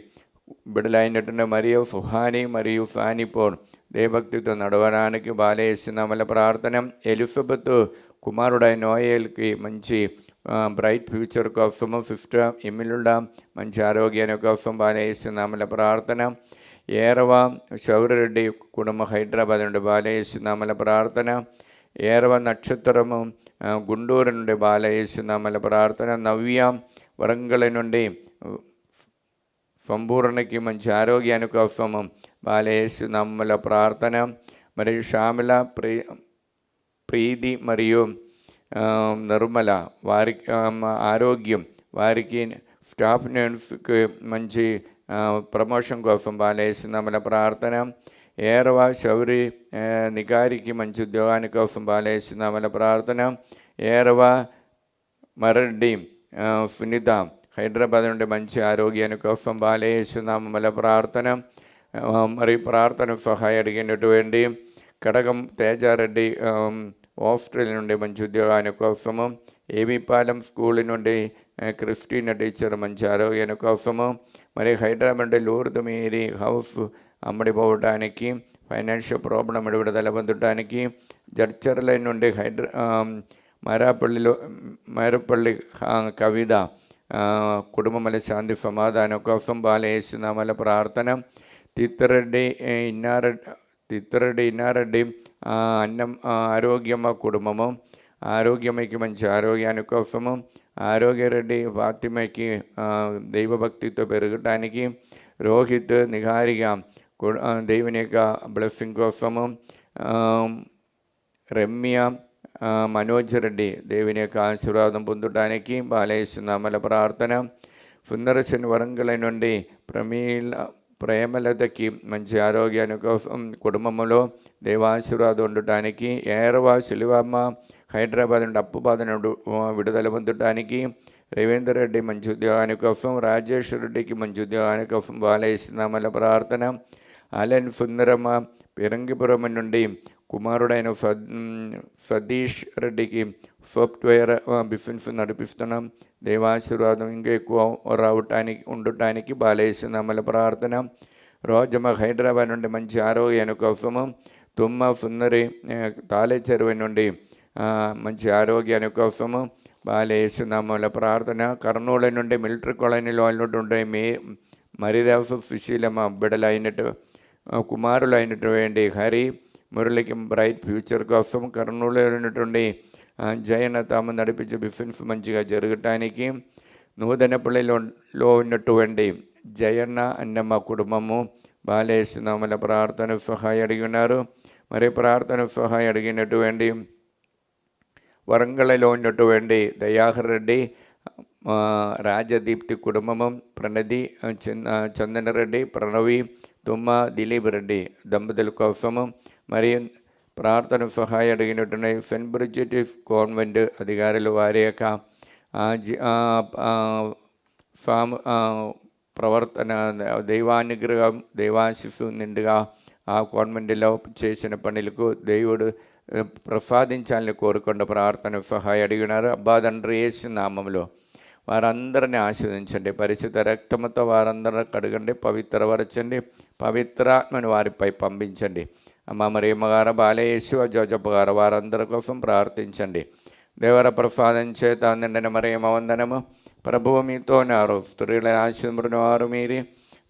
బిడలైనటువంటి మరియు సుహాని మరియు సానిపోర్ దేవభక్తితో నడవడానికి బాలయేస్తున్నామల ప్రార్థన. ఎలిజబెత్ కుమారుడైన నోయేల్కి మంచి బ్రైట్ ఫ్యూచర్ కోసము, సిస్టర్ ఎమిల్డా మంచి ఆరోగ్యాన్ని కోసం బాలయేస్తున్నామల ప్రార్థన. ఏరవ శౌర్యరెడ్డి కుటుంబం హైదరాబాద్ నుండి బాలయేస్తున్నామల ప్రార్థన. ఏరవ నక్షత్రము గుంటూరు నుండి బాలయేస్తున్నామల ప్రార్థన. నవ్య వరంగల్ నుండి సంపూర్ణకి మంచి ఆరోగ్యాన్ని కోసము బాలయేస్తున్నామల ప్రార్థన. మరియు శ్యామల ప్రీతి మరియు నిర్మల వారికి ఆరోగ్యం, వారికి స్టాఫ్ నర్స్కి మంచి ప్రమోషన్ కోసం బాలయేస్తున్నామల ప్రార్థన. ఏరవ శౌరి నిగారికి మంచి ఉద్యోగాని కోసం బాలయేస్తున్నామల ప్రార్థన. ఏరవ మరెడ్డి సునీత హైదరాబాద్ నుండి మంచి ఆరోగ్యాన్ని కోసం బాలయేస్తున్నామల ప్రార్థన. మరి ప్రార్థన సహాయం అడిగినటువంటి కడగం తేజారెడ్డి ఆస్ట్రేలియా నుండి మంచి ఉద్యోగాన్ని కోసము, ఏబీ పాలెం స్కూల్ నుండి క్రిస్టీనా టీచర్ మంచి ఆరోగ్యాన్ని కోసము, మరి హైదరాబాద్ నుండి లూర్దు మీరి హౌస్ అమ్మడిపోవడానికి, ఫైనాన్షియల్ ప్రాబ్లం విడుదల పొందడానికి, జడ్చర్ల నుండి మైరపల్లి కవిత కుటుంబముల శాంతి సమాధానం కోసం బాలయేసునామల ప్రార్థన, తిత్తరెడ్డి ఇన్నారెడ్డి అన్నం ఆరోగ్యమ కుటుంబము, ఆరోగ్యమకి మంచి ఆరోగ్యాని కోసము, ఆరోగ్యరెడ్డి ఫాతిమకి దైవభక్తితో పెరగటానికి, రోహిత్ నిహారిగా దేవుని యొక్క బ్లెస్సింగ్ కోసము, రమ్య మనోజ్ రెడ్డి దేవుని యొక్క ఆశీర్వాదం పొందడానికి బాలయేసునామల ప్రార్థన, సుందరసేన్ వరంగల్ నుండి ప్రేమలతకి మంచి ఆరోగ్యాన్ని కోసం కుటుంబంలో దేవాశీర్వాదం ఉండటానికి, ఏరవ శిలువమ్మ హైదరాబాద్ నుండి అప్పుబాధ నుండి విడుదల పొందటానికి, రేవేందర్ రెడ్డి మంచి ఉద్యోగాని కోసం, రాజేష్ రెడ్డికి మంచి ఉద్యోగాని కోసం బాలయేసునామల ప్రార్థన, అలెన్ సుందరమ్మ పిరంగిపురం నుండి కుమారుడైన సతీష్ రెడ్డికి సాఫ్ట్వేర్ బిజినెస్ నడిపిస్తున్నాం, దేవాశీర్వాదం ఇంకా ఎక్కువ ఉండటానికి బాలయేసునామల ప్రార్థన, రోజమ్మ హైదరాబాద్ నుండి మంచి ఆరోగ్యాన్ని కోసము, తుమ్మ సుందరి తాళేచెరువు నుండి మంచి ఆరోగ్యాన్ని కోసము బాలయేసునామల ప్రార్థన, కర్నూలు నుండి మిలిటరీ కాలనీలో ఉన్నటువంటి మరిదాసు సుశీలమ్మ బిడ్డలైనట్టు కుమారులు అయినటువంటి హరి మురళికి బ్రైట్ ఫ్యూచర్ కోసం, కర్నూలు ఉన్నటువంటి జయన తాము నడిపించే బిజినెస్ మంచిగా జరగటానికి, నూతనపల్లిలో ఉన్నటువంటి జయన్న అన్నమ్మ కుటుంబము బాలయేసునామల ప్రార్థన సహాయం అడిగి ఉన్నారు. మరి ప్రార్థన సహాయం అడిగినటువంటి వరంగల్లో ఉన్నటువంటి దయాకర్ రెడ్డి రాజదీప్తి కుటుంబము, ప్రణతి చందనరెడ్డి, ప్రణవి, తుమ్మ దిలీప్ రెడ్డి దంపతుల కోసము, మరి ప్రార్థన సహాయం అడిగినటువంటి సెయింట్ బ్రిజిట్ కాన్వెంట్ అధికారులు వారి యొక్క ప్రవర్తన దైవానుగ్రహం దైవాశిస్సు నిండుగా ఆ కాన్వెంట్లో చేసిన పనులకు దేవుడు ప్రసాదించాలని కోరుకున్న ప్రార్థన సహాయం అడిగినారు. అబ్బా తండ్రి యేసు నామములో వారందరిని ఆశీర్వదించండి, పరిశుద్ధ రక్తముతో వారందరిని కడగండి, పవిత్రపరచండి, పవిత్రాత్మని వారిపై పంపించండి. అమ్మ మరియమ్మ గారు, బాలయేసు, జోజప్ప గారు వారందరి కోసం ప్రార్థించండి. దేవర ప్రసాదం చేత నిండిన మరియమ్మ వందనము. ప్రభువు మీతో ఉన్నారు, స్త్రీలను ఆశీర్వదించిన వారు మీరే,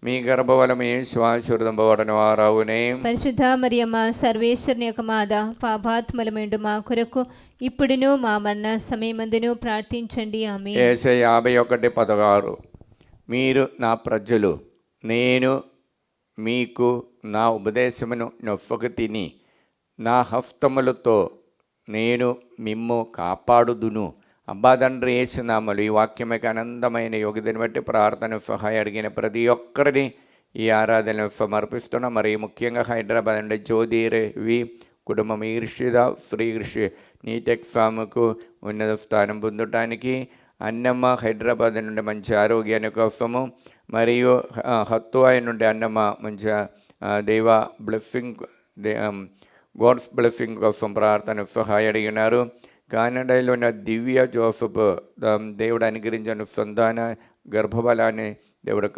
మీ గర్భఫలము యేసు ఆశీర్వదింపబడిన వారవునే. పరిశుద్ధ మరియమ్మ సర్వేశ్వరుని యొక్క మాత, పాపాత్ములమైండు మా కొరకు ఇప్పుడును మా మరణ సమయమందును ప్రార్థించండి. ఆమేన్. యేసయ్య 51:16 మీరు నా ప్రజలు, నేను మీకు నా ఉపదేశమును నొప్పక తిని నా హస్తములతో నేను మిమ్ము కాపాడుదును. అబ్బా తండ్రి యేసునామలు ఈ వాక్యమకి ఆనందమైన యోగ్యతను బట్టి ప్రార్థన సహాయం అడిగిన ప్రతి ఒక్కరిని ఈ ఆరాధనలు సమర్పిస్తున్నాం. మరి ముఖ్యంగా హైదరాబాద్ నుండి జ్యోతిరవి కుటుంబం ఈర్షిద శ్రీకృషి నీట్ ఎగ్జామ్కు ఉన్నత స్థానం పొందటానికి, అన్నమ్మ హైదరాబాద్ నుండి మంచి ఆరోగ్యాన్ని కోసము, మరియు హత్తువాయి నుండి అన్నమ్మ మంచి దైవ బ్లెస్సింగ్ గాడ్స్ బ్లెస్సింగ్ కోసం ప్రార్థన సహాయం అడిగినారు. కానడాలో ఉన్న దివ్య జోసఫ్ దేవుడు అనుగ్రహించిన సంతాన గర్భఫలాన్ని దేవుడు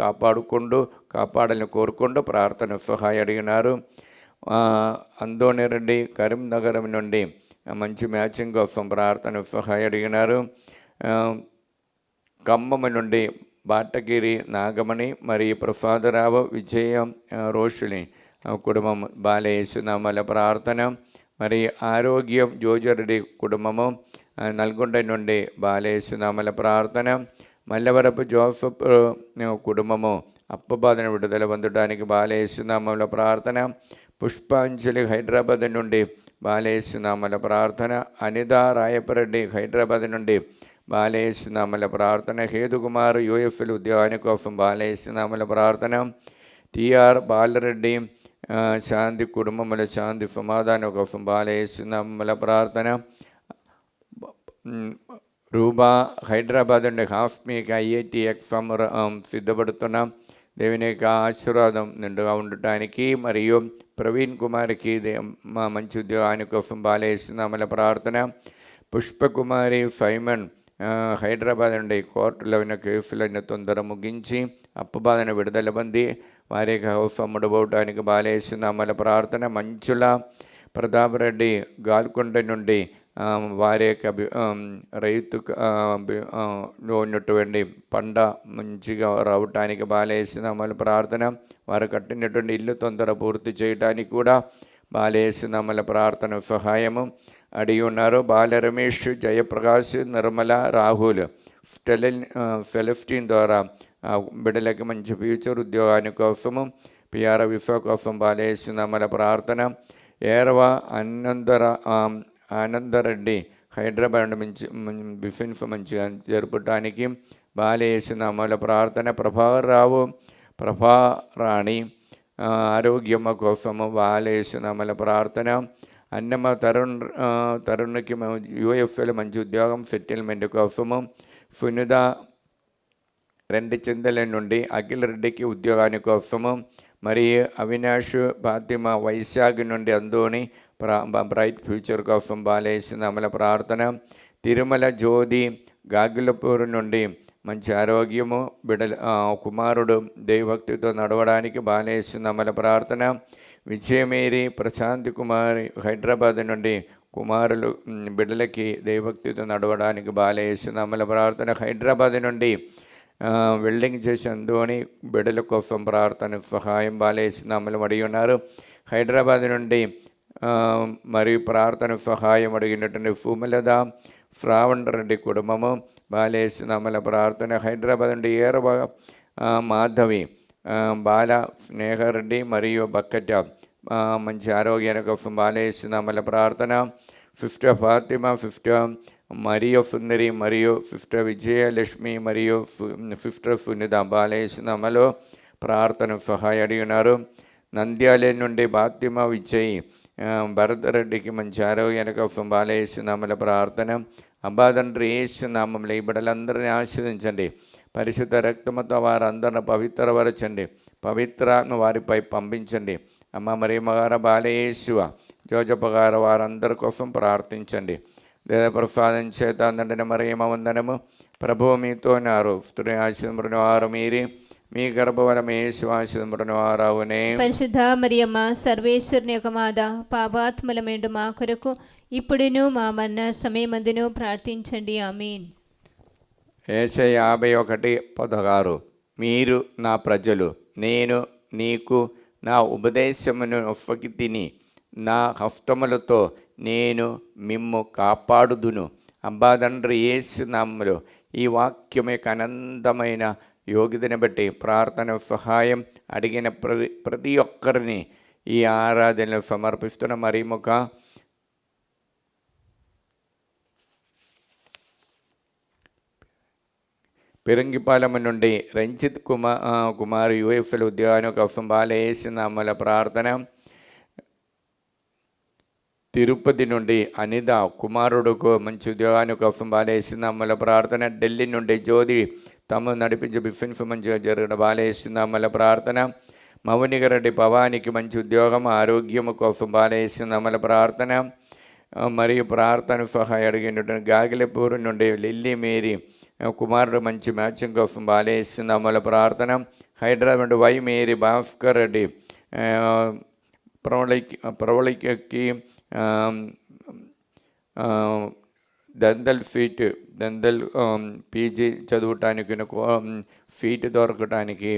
కాపాడాలని కోరుకుంటూ ప్రార్థన సహాయం అడిగినారు. అందోని రెడ్డి కరీంనగర్ నుండి మంచి మ్యాచింగ్ కోసం ప్రార్థన సహాయం అడిగినారు. ఖమ్మం నుండి బాటగిరి నాగమణి మరియు ప్రసాదరావు, విజయం, రోషిని కుటుంబం బాలయేసునామల ప్రార్థన. మరి ఆరోగ్యం జోజరెడ్డి కుటుంబము నల్గొండ నుండి బాలయేసునామల ప్రార్థన. మల్లవరపు జోసఫ్ కుటుంబము అప్పబాధను విడుదల పొందడానికి బాలయేసునామల ప్రార్థన. పుష్పాంజలి హైదరాబాద్ నుండి బాలయేసునామల ప్రార్థన. అనిత రాయపరెడ్డి హైదరాబాద్ నుండి బాలయేసునామల ప్రార్థన. హేతుకుమార్ యూఎఫ్ఎల్ ఉద్యోగాని కోసం బాలయేసునామల ప్రార్థన. టిఆర్ బాలరెడ్డి శాంతి కుటుంబముల శాంతి సమాధానం కోసం బాలయేసునామల ప్రార్థన. రూబా హైదరాబాద్ నుండి హాస్మిక్ ఐఐటి ఎగ్జామ్ సిద్ధపడుతున్నాం. దేవుని యొక్క ఆశీర్వాదం నిండుగా ఉండటానికి, మరియు ప్రవీణ్ కుమార్కి మా మంచి ఉద్యోగాని కోసం బాలేస్తున్నామల ప్రార్థన. పుష్పకుమారి ఫైమన్ హైదరాబాద్ నుండి కోర్టులో ఉన్న కేసులను తొందర ముగించి అప్పు బాధను విడుదల పొంది వారికి హౌస్ అమ్ముడుపోవటానికి బాలేస్తున్నామల ప్రార్థన. మంచుల ప్రతాప్ రెడ్డి గాల్కొండ నుండి వారి యొక్క రైతులో ఉన్నటువంటి పంట మంచిగా రావటానికి బాలేస్తున్నామల ప్రార్థన. వారు కట్టినటువంటి ఇల్లు తొందర పూర్తి చేయడానికి కూడా బాలేస్తున్నామల ప్రార్థన సహాయము అడిగి ఉన్నారు. బాల రమేష్, జయప్రకాష్, నిర్మల, రాహుల్ సెలెస్టిన్ ద్వారా బిడ్డలకి మంచి ఫ్యూచర్ ఉద్యోగాని కోసము పిఆర్ విఫా కోసం బాలేస్తున్నామల ప్రార్థన. ఏరవ ఆనందరెడ్డి హైదరాబాద్ మంచి బిఫెన్స్ మంచిగా జరపడానికి బాలేస్తున్నామల ప్రార్థన. ప్రభారావు, ప్రభారాణి ఆరోగ్యమ కోసము బాలేస్తున్నామల ప్రార్థన. అన్నమ్మ తరుణ్కి యూఎఫ్ఏలో మంచి ఉద్యోగం సెటిల్మెంట్ కోసము. సునిద రెండు చింతల నుండి అఖిల్ రెడ్డికి ఉద్యోగాని కోసము. మరియు అవినాష్ ఫాతిమా వైశాఖ్ నుండి అందోని బ్రైట్ ఫ్యూచర్ కోసం బాలేస్తున్నామల ప్రార్థన. తిరుమల జ్యోతి గాగిలపూర్ నుండి మంచి ఆరోగ్యము కుమారుడు దైవభక్తితో నడవడానికి బాలేస్తున్నామల ప్రార్థన. విజయమేరి ప్రశాంత్ కుమార్ హైదరాబాద్ నుండి కుమారులు బిడ్డలకి దైవభక్తితో నడవడానికి బాలేస్తున్నామల ప్రార్థన. హైదరాబాద్ నుండి వెల్డింగ్ చేసి అందుని బిడ్డల కోసం ప్రార్థన సహాయం బాలేస్తున్నామలు అడిగి ఉన్నారు. హైదరాబాద్ నుండి మరియు ప్రార్థన సహాయం అడిగినటువంటి సుమలద శ్రావణ్ రెడ్డి కుటుంబము బాలేస్తున్నామల ప్రార్థన. హైదరాబాద్ నుండి ఏరవ మాధవి, బాల స్నేహారెడ్డి మరియు బక్కట మంచి ఆరోగ్యాల కోసం బాలేస్తున్నామల ప్రార్థన. సిస్టర్ ఫాతిమా, సిస్టర్ మరియు సుందరి మరియు సిస్టర్ విజయలక్ష్మి మరియు సిస్టర్ సునిత బాలేస్తున్నామలో ప్రార్థన సహాయం అడిగినారు. నంద్యాల నుండి ఫాతిమా విజయ్ భరతరెడ్డికి మంచి ఆరోగ్యాల కోసం బాలేస్తున్నామల ప్రార్థన. అబ్బా తండ్రి యేసు నామంలో ఈ బిడ్డలందరినీ ఆశీర్వదించండి. పరిశుద్ధ రక్తముతో వారందరిని పవిత్రపరచండి. పవిత్రాత్మ వారిపై పంపించండి. అమ్మ మరి మగార బాలయేసువ జోజప్ప గారు వారందరి కోసం ప్రార్థించండి. దేవ ప్రసాదం చేత అందరిని మరియమ్మ వందనము. ప్రభువు మీతో నారు స్త్రీ ఆశీర్వదించిన వారు మీరి, మీ గర్భఫలము యేసు ఆశీర్వదించిన వారవునే. పరిశుద్ధ మరియమ్మ సర్వేశ్వరుని యొక్క మాత, పాపాత్మల మేండు మా కొరకు ఇప్పుడును మా మరణ సమయమందును ప్రార్థించండి. ఆమేన్. యేషయ 51:16 మీరు నా ప్రజలు, నేను నీకు నా ఉపదేశమును ఒప్పకి తిని నా హస్తములతో నేను మిమ్ము కాపాడుదును. అబ్బా తండ్రి యేసు నామములో ఈ వాక్యం యొక్క అనంతమైన యోగ్యతను బట్టి ప్రార్థన సహాయం అడిగిన ప్రతి ఒక్కరిని ఈ ఆరాధనలు సమర్పిస్తున్న మరియమ్మ పెరంగిపాలెం నుండి రంజిత్ కుమార్ యూఎఫ్ఎల్ ఉద్యోగాన్ని కోసం బాలేస్తున్నామల ప్రార్థన. తిరుపతి నుండి అనిత కుమారుడుకు మంచి ఉద్యోగాన్ని కోసం బాలేస్తున్నామల ప్రార్థన. ఢిల్లీ నుండి జ్యోతి తమ నడిపించే బిఫెన్స్ మంచిగా జరిగిన బాలేస్తున్నామల ప్రార్థన. మౌనిగరెడ్డి భవానికి మంచి ఉద్యోగం ఆరోగ్యము కోసం బాలేస్తున్నామల ప్రార్థన. మరియు ప్రార్థన సహాయం అడిగినటువంటి గాగిలపూర్ నుండి లిల్లీ మేరీ కుమారుడు మంచి మ్యాచింగ్ కోసం బాలేస్తున్నామల ప్రార్థన. హైదరాబాద్ నుండి వై మేరీ భాస్కర్ రెడ్డి ప్రవళికకి దందల్ పీజీ చదవటానికి సీటు దొరకటానికి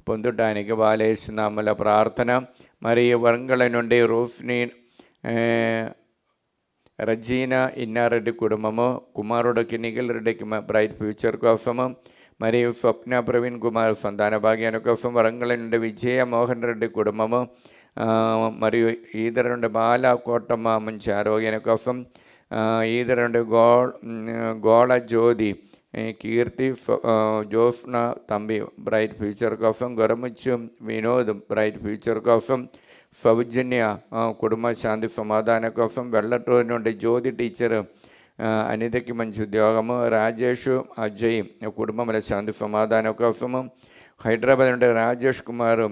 పొందటానికి బాలేస్తున్నామల ప్రార్థన. మరియు వరంగల్ నుండి రోష్ని రజీనా ఇన్నారెడ్డి కుటుంబము కుమారుడికి నిఖిల్ రెడ్డికి బ్రైట్ ఫ్యూచర్ కోసము. మరియు స్వప్న ప్రవీణ్ కుమార్ సంతాన భాగ్యాన్ని కోసం వరంగల్ నుండి విజయ మోహన్ రెడ్డి కుటుంబము. మరియు ఈదర నుండి బాల కోటమ్మ మంచి ఆరోగ్యాన్ని కోసం. ఈదర నుండి గోళ జ్యోతి కీర్తి జోస్న తంబి బ్రైట్ ఫ్యూచర్ కోసం. గొరముచ్చు వినోద్ బ్రైట్ ఫ్యూచర్ కోసం. సౌజన్య కుటుంబ శాంతి సమాధానం కోసం. వెల్లటూరు నుండి జ్యోతి టీచర్ అనితకి మంచి ఉద్యోగము. రాజేష్ అజయ్ కుటుంబముల శాంతి సమాధానం కోసము. హైదరాబాద్ నుండి రాజేష్ కుమార్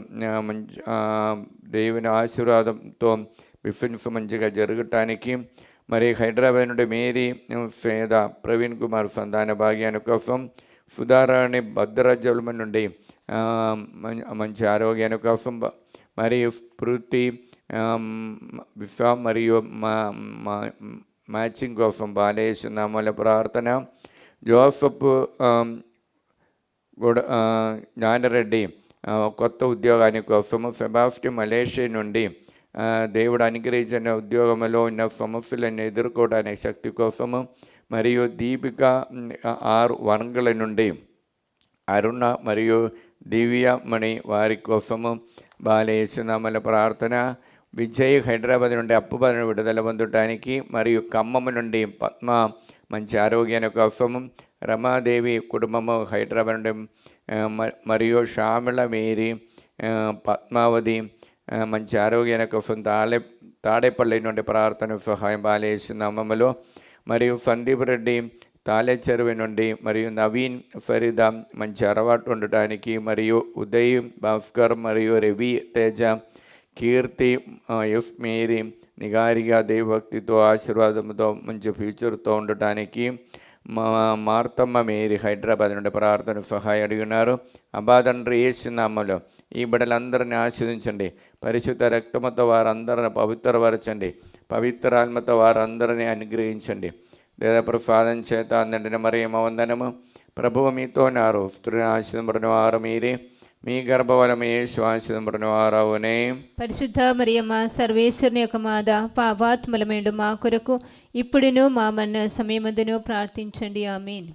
మంచి దేవుని ఆశీర్వాదంతో బిఫిన్స్ మంచిగా జరగటానికి, మరి హైదరాబాద్ నుండి మేరీ ఫేద ప్రవీణ్ కుమార్ సంతాన భాగ్యాన్ని కోసం, సుధారాణి భద్రాచలం నుండి మంచి ఆరోగ్యాన్ని కోసం, మరియు స్మృతి విశ్వ మరియు మ్యాచింగ్ కోసం బాలేస్తున్నామల ప్రార్థన. జోసఫ్ జ్ఞానరెడ్డి కొత్త ఉద్యోగాని కోసము, సెబాస్టిన్ మలేషియా నుండి దేవుడు అనుగ్రహించిన ఉద్యోగంలో ఉన్న సమస్యలను ఎదుర్కోవడానికి శక్తి కోసము, మరియు దీపిక 6 వరంగల్ నుండి అరుణ మరియు దివ్యమణి వారి కోసము బాలేస్తున్నామల ప్రార్థన. విజయ్ హైదరాబాద్ నుండి అప్పు బాధను విడుదల పొందటానికి, మరియు ఖమ్మం నుండి పద్మ మంచి ఆరోగ్యాన్ని కోసము, రమాదేవి కుటుంబము హైదరాబాద్ నుండి, మరియు శ్యామల మేరీ పద్మావతి మంచి ఆరోగ్యాన్ని కోసం తాడేపల్లి నుండి ప్రార్థన సహాయం బాలేస్తున్నామలో, మరియు సందీప్ రెడ్డి తాళేచెరువు నుండి, మరియు నవీన్ ఫరీదా మంచి అలవాటు ఉండటానికి, మరియు ఉదయ్ భాస్కర్ మరియు రవి తేజ కీర్తి ఎఫ్ మేరీ నిగారిగా దేవభక్తితో ఆశీర్వాదంతో మంచి ఫ్యూచర్తో ఉండటానికి, మార్తమ్మ మేరీ హైదరాబాద్ నుండి ప్రార్థన సహాయం అడిగినారు. అబ్బా తండ్రి యేసునామములో ఈ బిడ్డలందరినీ ఆశీర్వదించండి. పరిశుద్ధ రక్తముతో వారందరిని పవిత్రపరచండి. పవిత్రాత్మతో వారందరినీ అనుగ్రహించండి. దేవప్రసాదం చేత అందండి మరియమ్మ వందనము. ప్రభువు మీతో నారు, స్త్రీని ఆశీర్వదింపబడిన వారు మీరే, మీ గర్భఫలము యేసు ఆశీర్వదింపబడిన వారవునే. పరిశుద్ధ మరియమ్మ సర్వేశ్వరుని యొక్క మాత, పాపాత్ములమేండు మా కొరకు ఇప్పుడును మా మరణ సమయమందును ప్రార్థించండి. ఆమేన్.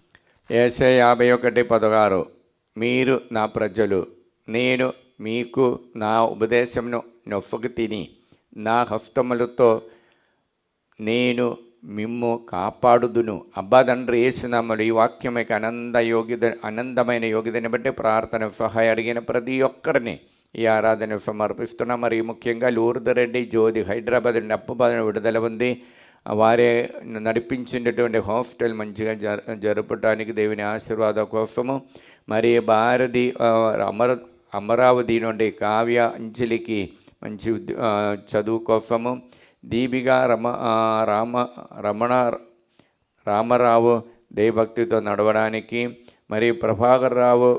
యేషయా 51:16 మీరు నా ప్రజలు, నేను మీకు నా ఉపదేశమును నొప్పకు తిని, నా హస్తములతో నేను మిమ్ము కాపాడుదును. అబ్బా తండ్రి యేసునామములో ఈ వాక్యమైక ఆనందమైన యోగ్యతని బట్టి ప్రార్థన సహాయం అడిగిన ప్రతి ఒక్కరిని ఈ ఆరాధన సమర్పిస్తున్నాం. మరియు ముఖ్యంగా లూర్దరెడ్డి జ్యోతి హైదరాబాద్ నుండి అప్పు బాధను విడుదల ఉంది. వారే నడిపించినటువంటి హాస్టల్ మంచిగా జరపడానికి దేవుని ఆశీర్వాదం కోసము, మరి భారతి అమరావతి నుండి కావ్య అంజలికి మంచి చదువు కోసము, దీపిక రామరావు దేవభక్తితో నడవడానికి, మరియు ప్రభాకర్ రావు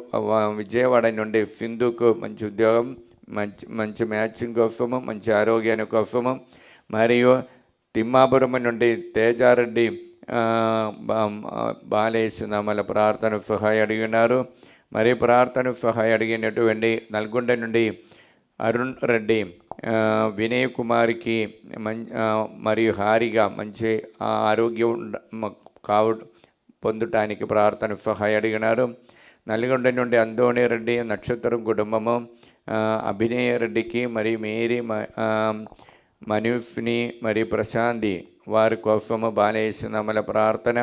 విజయవాడ నుండి సింధుకు మంచి ఉద్యోగం, మంచి మ్యాచింగ్ కోసము, మంచి ఆరోగ్యాన్ని కోసము, మరియు తిమ్మాపురం నుండి తేజారెడ్డి బాలేస్తున్నామల ప్రార్థన సహాయం అడిగినారు. మరియు ప్రార్థన సహాయం అడిగినటువంటి నల్గొండ నుండి అరుణ్ రెడ్డి వినయ్ కుమార్కి మరియు హారిగా మంచి ఆరోగ్యం పొందటానికి ప్రార్థన సహాయం అడిగినారు. నల్గొండ నుండి అందోణి రెడ్డి నక్షత్రం కుటుంబము, అభినయ రెడ్డికి మరియు మేరీ మనీష్ని మరియు ప్రశాంతి వారి కోసము బాలేస్తున్నామల ప్రార్థన.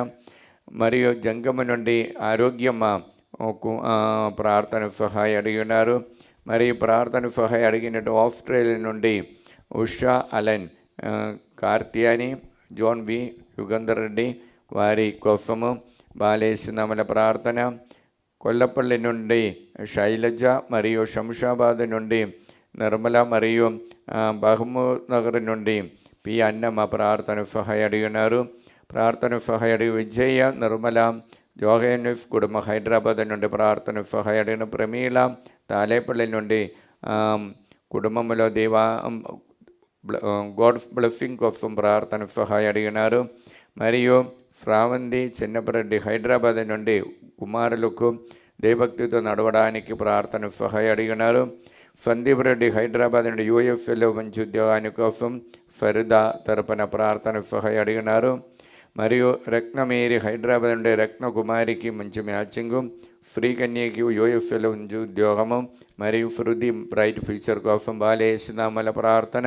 మరియు జంగమ నుండి ఆరోగ్యమ్మ ప్రార్థన సహాయం అడిగినారు. మరియు ప్రార్థన సహాయం అడిగినట్టు ఆస్ట్రేలియా నుండి ఉషా అలెన్, కార్తియాని, జోన్ వి యుగంధర్ రెడ్డి వారి కోసము బాలేస్తున్నామల ప్రార్థన. కొల్లపల్లి నుండి శైలజ మరియు శంషాబాద్ నుండి నిర్మల మరియు బహమూద్ నగర్ నుండి పి అన్నమ్మ ప్రార్థన సహాయం అడిగినారు. ప్రార్థన సహాయం అడిగి విజయ, నిర్మల, జోహెన్ఫ్ కుటుంబ హైదరాబాద్ నుండి ప్రార్థన సహాయం అడిగిన ప్రమీల తాలేపల్లి నుండి కుటుంబంలో గాడ్స్ బ్లెస్సింగ్ కోసం ప్రార్థన సహాయం అడిగినారు. మరియు శ్రావంతి చిన్నపరెడ్డి హైదరాబాద్ నుండి కుమారులకు దేవభక్తితో నడవడానికి ప్రార్థన సహాయం అడిగినారు. సందీప్ రెడ్డి హైదరాబాద్ నుండి యూఎఫ్ఏలో మంచి ఉద్యోగాని కోసం ఫరిదా తరపున ప్రార్థన సహాయం అడిగినారు. మరియు రత్నమేరి హైదరాబాద్ నుండి రత్నకుమారికి మంచి మ్యాచింగు, శ్రీకన్యకి యూఎఫ్ఏలో మంచి ఉద్యోగము, మరియు శృతి బ్రైట్ ఫ్యూచర్ కోసం బాలేస్తున్నామల ప్రార్థన.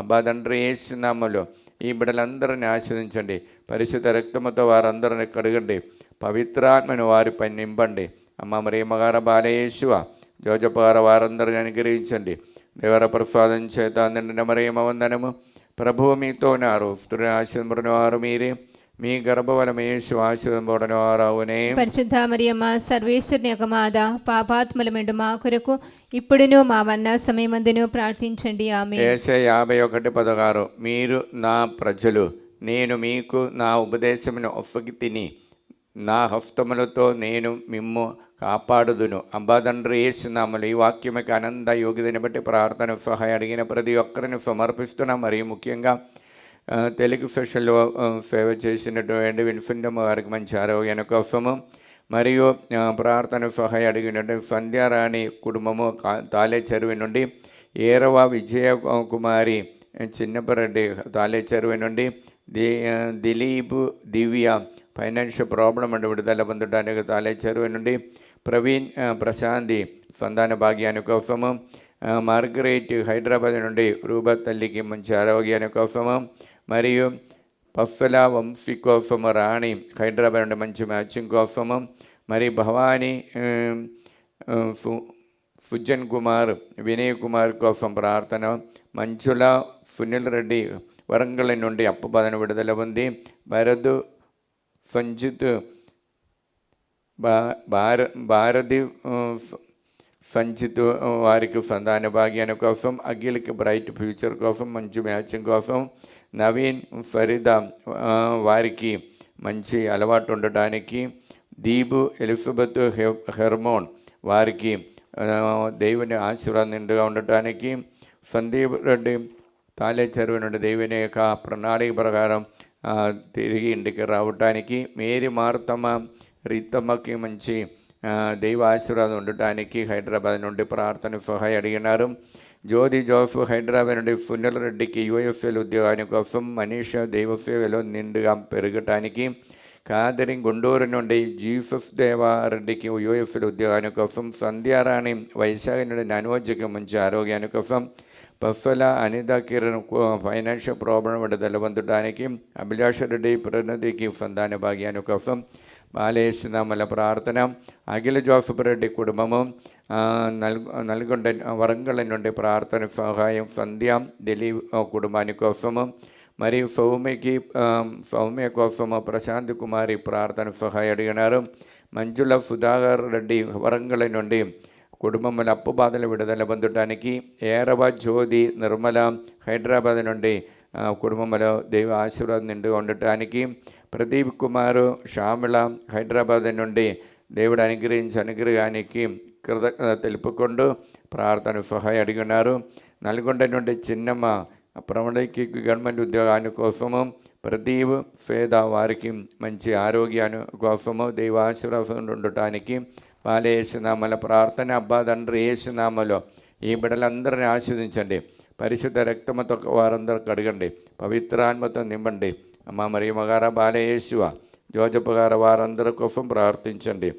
అబ్బా తండ్రి యేసునామములో ఈ బిడ్డలందరినీ ఆశీర్వదించండి. పరిశుద్ధ రక్తముతో వారందరిని కడగండి. పవిత్రాత్మను వారిపై నింపండి. అమ్మ మరియమ్మగార బాలయేసువ జోజపార వారందరిని అనుగ్రహించండి. దేవర ప్రసాదం చేత నిండిన మరియమ్మ వందనము. ప్రభువు మీతో ఉన్నారు, స్త్రీని ఆశీర్వదించిన వారు మీరే, మీ గర్భఫలము యేసు ఆశీర్వదింపబడిన వారవునే. పరిశుద్ధ మరియమ్మ సర్వేశ్వరుని యొక్క మాత, పాపాత్ములమెండు మా కొరకు ఇప్పుడును మా మరణ సమయమందును ప్రార్థించండి. ఆమేన్. యేసయ్య 51:16 మీరు నా ప్రజలు, నేను మీకు నా ఉపదేశమును ఒప్పగితిని, నా హస్తములతో నేను మిమ్ము కాపాడుదును. అబ్బాదండ్రి యేసునామలు ఈ వాక్యముకి ఆనంద యోగ్యతని బట్టి ప్రార్థన సహాయం అడిగిన ప్రతి ఒక్కరిని సమర్పిస్తున్నాం. మరియు ముఖ్యంగా తెలుగు స్పెషల్లో ఫేవర్ చేసినటువంటి విన్ఫిండమ్ వారికి మంచి ఆరోగ్యాన్ని కోసము, మరియు ప్రార్థన సహాయం అడిగినటువంటి సంధ్యారాణి కుటుంబము తాలే చెరువు నుండి, ఏరవ విజయ కుమారి చిన్నపరెడ్డి తాలే చెరువు నుండి, దిలీప్ దివ్య ఫైనాన్షియల్ ప్రాబ్లం అంటే విడుదల పొందడానికి తాలే చెరువు నుండి, ప్రవీణ్ ప్రశాంతి సంతాన భాగ్యాన్ని కోసము, మార్గరేట్ హైదరాబాద్ నుండి రూబా తల్లికి మంచి ఆరోగ్యాన్ని కోసము, మరియు పఫ్ఫల వంశీ కోసము రాణి హైదరాబాద్ నుండి మంచి మ్యాచింగ్ కోసము, మరియు భవానీ సుజన్ కుమార్ వినయ్ కుమార్ కోసం ప్రార్థన, మంచుల సునీల్ రెడ్డి వరంగల్ నుండి అప్పుబాధన విడుదల ఉంది, భరత్ సంజిత్ భారతి సంచిత్ వారికి సంతాన భాగ్యాన్ని కోసం, అఖిల్కి బ్రైట్ ఫ్యూచర్ కోసం మంచి మ్యాచింగ్ కోసం, నవీన్ ఫరీదా వారికి మంచి అలవాటు ఉండటానికి, దీపు ఎలిజబెత్ హెర్మోన్ వారికి దేవుని ఆశీర్వాదం నిండుగా ఉండటానికి, సందీప్ రెడ్డి తాలే చెరువు నుండి దేవుని యొక్క ప్రణాళిక ప్రకారం తిరిగి ఇంటికి రావటానికి, మేరీ మార్తమ్మ రీతమ్మకి మంచి దైవ ఆశీర్వాదం ఉండటానికి హైదరాబాద్ నుండి ప్రార్థన సహాయం అడిగినారు. జ్యోతి జోఫ్ హైదరాబాద్ నుండి సునీల్ రెడ్డికి యూఎఫ్ఎల్ ఉద్యోగాని కోసం, మనీష దైవ సేవలో నిండుగా పెరగటానికి, కాదరింగ్ గుంటూరు నుండి జీసఫ్ దేవారెడ్డికి యూఎఫ్ఎల్ ఉద్యోగాని కోసం, సంధ్యారాణి వైశాఖ నుండి నానోజ్యకి మంచి ఆరోగ్యాని కోసం, పఫ్ఫల అనిత కిరణ్ ఫైనాన్షియల్ ప్రాబ్లం విడుదల పొందడానికి, అభిలాష రెడ్డి ప్రణతికి సంతాన భాగ్యాన్ని కోసం, బాలేశ్వరమల ప్రార్థన, అఖిల జోసఫ్ రెడ్డి కుటుంబము నల్గొండ వరంగల్ నుండి ప్రార్థన సహాయం, సంధ్య దిలీప్ కుటుంబాని కోసము, మరియు సౌమ్య కోసము ప్రశాంత్ కుమారి ప్రార్థన సహాయం అడిగినారు. మంజుల సుధాకర్ రెడ్డి వరంగల్ నుండి కుటుంబముల అప్పు బాధలు విడుదల పొందడానికి, ఏరవ జ్యోతి నిర్మల హైదరాబాద్ నుండి కుటుంబంలో దైవ ఆశీర్వాదం నిండుగా ఉండటానికి, ప్రదీప్ కుమారు శ్యామల హైదరాబాద్ నుండి దేవుడు అనుగ్రహానికి కృతజ్ఞత తెలుపుకుంటూ ప్రార్థన సహాయం అడిగినారు. నల్గొండ నుండి చిన్నమ్మ ప్రమణకి గవర్నమెంట్ ఉద్యోగాన్ని కోసము, ప్రదీప్ పేద వారికి మంచి ఆరోగ్యాన్ని కోసము దైవ ఆశీర్వాదం ఉండటానికి బాలేసునామల ప్రార్థన. అబ్బా తండ్రి యేసునామలో ఈ బిడ్డలందరినీ ఆశీర్వదించండి, పరిశుద్ధ రక్తముతో వారందరూ కడగండి, పవిత్రాత్మతో నింపండి. అమ్మ మరియమ్మ గారు, బాలయేసువ, జోజప్ప గారు వారందరి కోసం ప్రార్థించండి.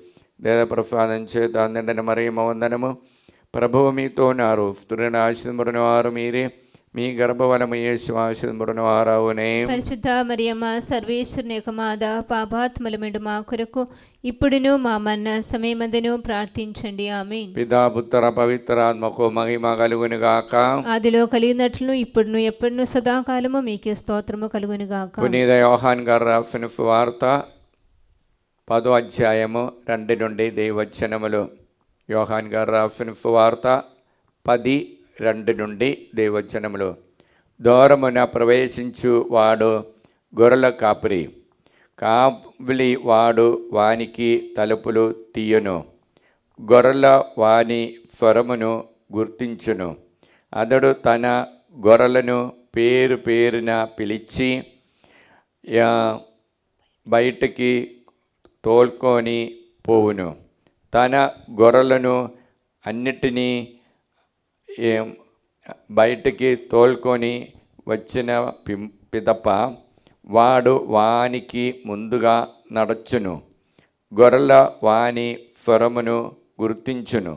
దేవ ప్రసాదం చేత నిండిన మరియమ్మ వందనము. ప్రభువు మీతో ఉన్నారు, స్త్రీని ఆశీర్వదించిన వారు మీరే, మీ గర్భఫలము యేసు ఆశీర్వదించిన వారవునే. పరిశుద్ధ మరియమ్మ సర్వేశ్వరుని యొక్క మాత, పాపాత్ములమెండు మా కొరకు ఇప్పుడును మా మరణ సమయమందును ప్రార్థించండి. ఆమేన్. పితా పుత్ర పవిత్రాత్మకు మహిమ కలుగును గాక. ఆదిలో కలిగినట్లు ఇప్పుడును ఎప్పుడును సదాకాలము మీకే స్తోత్రము కలుగును గాక. పునీత యోహాన్ గారు రాసిన సువార్త 10వ అధ్యాయము 2 నుండి దైవవచనములు. యోహాన్ గారు రాసిన సువార్త 10:2 నుండి దైవవచనములు. దూరమున ప్రవేశించు వాడు గొర్రెల కాపరి, కావలి వాడు వానికి తలుపులు తీయును, గొర్రెల వాని స్వరమును గుర్తించును. అతడు తన గొర్రెలను పేరు పేరున పిలిచి బయటికి తోల్కొని పోవును. తన గొర్రెలను అన్నిటినీ బయటికి తోల్కొని వచ్చిన పిదప వాడు వానికి ముందుగా నడచును, గొర్రెల వాని స్వరమును గుర్తించును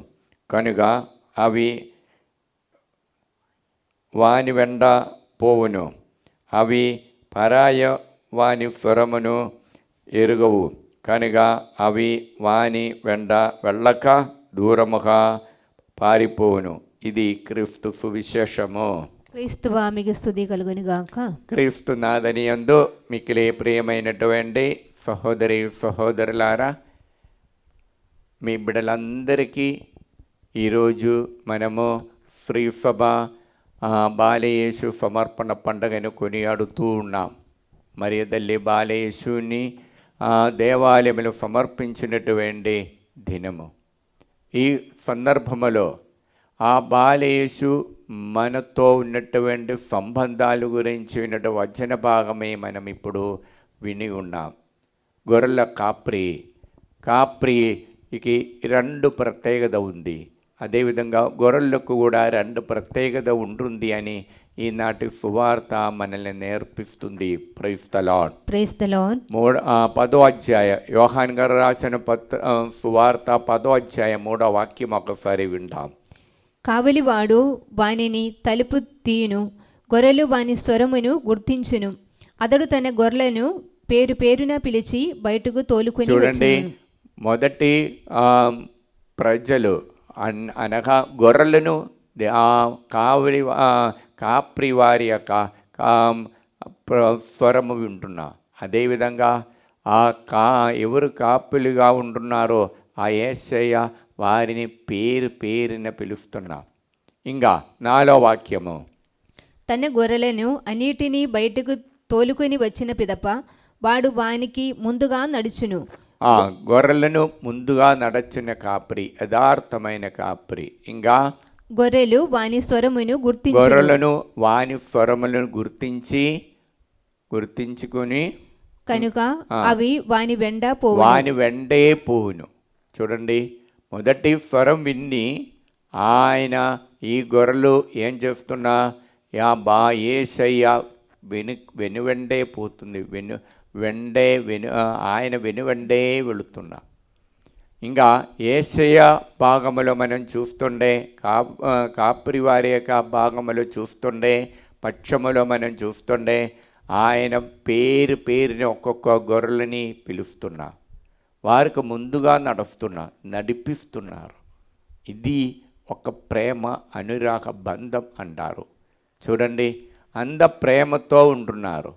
కనుక అవి వాని వెంట పోవును. అవి పరాయ వాని స్వరమును ఎరుగవు కనుక అవి వాని వెంట వెళ్ళక దూరముగా పారిపోవును. ఇది క్రీస్తు సువిశేషము. క్రీస్తువా మీకు స్తుతి కలుగును గాక. క్రీస్తు నాథని యందు మిక్కిలి ప్రియమైనటువంటి సహోదరి సహోదరులారా, మీ బిడ్డలందరికీ ఈరోజు మనము శ్రీ సభ బాలయేసు సమర్పణ పండుగను కొనియాడుతూ ఉన్నాం. మరియు తల్లి బాలయేసుని దేవాలయంలో సమర్పించినటువంటి దినము. ఈ సందర్భములో ఆ బాలయేసు మనతో ఉన్నటువంటి సంబంధాల గురించి వినట వచన భాగమే మనం ఇప్పుడు విని ఉన్నాం. గొర్రెల కాప్రికి 2 ప్రత్యేకత ఉంది. అదేవిధంగా గొర్రెలకు కూడా 2 ప్రత్యేకత ఉంటుంది అని ఈనాటి సువార్త మనల్ని నేర్పిస్తుంది. Praise the lord. Praise the lord. 10వ అధ్యాయం యోహాన్ గారు రాసిన సువార్త 10వ అధ్యాయం 3వ వాక్యం ఒకసారి వింటాం. కావలివాడు వానిని తలుపు తీయును, గొర్రెలు వాని స్వరమును గుర్తించును. అతడు తన గొర్రెలను పేరు పేరున పిలిచి బయటకు తోలుకొని చూడండి, మొదటి ప్రజలు అనగా గొర్రెలను కాప్రి వారి యొక్క స్వరము వింటున్నా. అదేవిధంగా ఎవరు కాపులుగా ఉంటున్నారో ఆ యేసయ్య వారిని పేరున పిలుస్తున్నా. ఇంకా 4వ వాక్యము, తన గొర్రెలను అన్నిటినీ బయటకు తోలుకొని వచ్చిన పిదప వాడు వానికి ముందుగా నడుచును. గొర్రెలను ముందుగా నడచిన కాపరి, యథార్థమైన కాపరి. ఇంకా గొర్రెలు వాని స్వరమును గుర్తించుకుని కనుక అవి వాని వెండే పోవును. చూడండి, మొదటి స్వరం విన్ని ఆయన ఈ గొర్రెలు ఏం చేస్తున్నా యేసయ్య వెనువెండే పోతుంది, ఆయన వెనువెండే వెళుతున్నా. ఇంకా యేసయ్య భాగములో మనం చూస్తుండే, కాపరి వారి యొక్క భాగములో చూస్తుండే, పక్షములో మనం చూస్తుండే ఆయన పేరుని ఒక్కొక్క గొర్రెలని పిలుస్తున్నా, వారికి ముందుగా నడిపిస్తున్నారు. ఇది ఒక ప్రేమ అనురాగ బంధం అంటారు. చూడండి, అంత ప్రేమతో ఉంటున్నారు.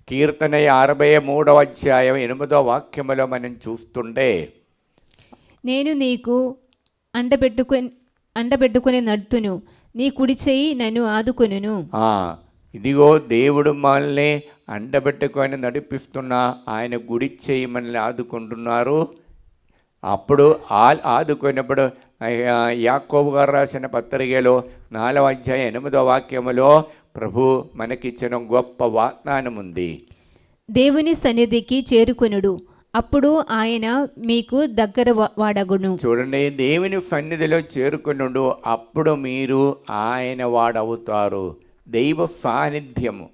కీర్తన 63వ అధ్యాయం 8వ వాక్యములో మనం చూస్తుంటే, నేను నీకు అండబెట్టుకుని నడుతును, నీ కుడి చెయ్యి నన్ను ఆదుకొనును. ఇదిగో దేవుడు మనల్ని అండబెట్టుకొని నడిపిస్తున్నా, ఆయన గుడి చేయి మనల్ని ఆదుకుంటున్నారు. అప్పుడు ఆదుకున్నప్పుడు యాకోబు గారు రాసిన పత్రికలో 4వ అధ్యాయం 8వ వాక్యములో ప్రభు మనకిచ్చిన గొప్ప వాగ్దానం ఉంది. దేవుని సన్నిధికి చేరుకొనుడు, అప్పుడు ఆయన మీకు దగ్గర వాడగును. చూడండి, దేవుని సన్నిధిలో చేరుకొనుడు, అప్పుడు మీరు ఆయన వాడవుతారు. దైవ సాన్నిధ్యము,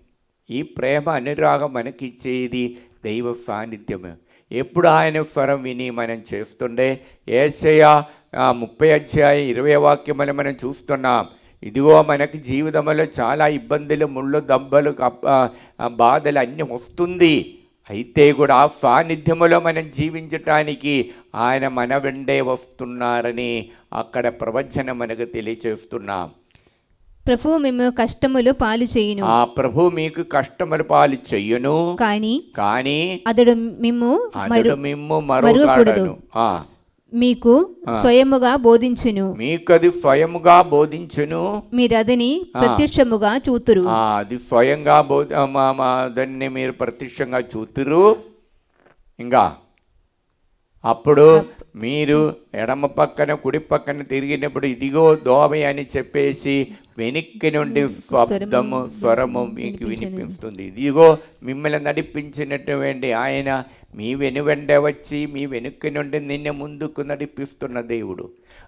ఈ ప్రేమ అనురాగం మనకిచ్చేది దైవ సాన్నిధ్యము. ఎప్పుడు ఆయన స్వరం విని మనం చేస్తుండే, యేసయ్య 30 అధ్యాయం 20వ వాక్యములు మనం చూస్తున్నాం. ఇదిగో మనకి జీవితంలో చాలా ఇబ్బందులు, ముళ్ళు దెబ్బలు, బాధలు అన్నీ వస్తుంది. అయితే కూడా ఆ సాన్నిధ్యములో మనం జీవించటానికి ఆయన మన వెండే వస్తున్నారని అక్కడ ప్రవచనం మనకు తెలియచేస్తున్నాం. ప్రభు మేము కష్టములు పాలు చేయును. ప్రభు మీకు కష్టములు పాలు చెయ్యును, కానీ అతడు మిమ్ము మరువకూడదు. మీకు స్వయముగా బోధించును, మీకు అది స్వయముగా బోధించును, మీరు అదని ప్రత్యక్షముగా చూతురు. అది స్వయంగా దాన్ని మీరు ప్రత్యక్షంగా చూతురు. ఇంకా అప్పుడు మీరు ఎడమ పక్కన కుడి పక్కన తిరిగినప్పుడు ఇదిగో దోమ అని చెప్పేసి వెనక్కి నుండి స్వరము మీకు వినిపిస్తుంది. ఇదిగో మిమ్మల్ని నడిపించినటువంటి ఆయన మీ వెనువెండే వచ్చి మీ వెనుక నుండి నిన్ను ముందుకు నడిపిస్తున్న దేవుడు.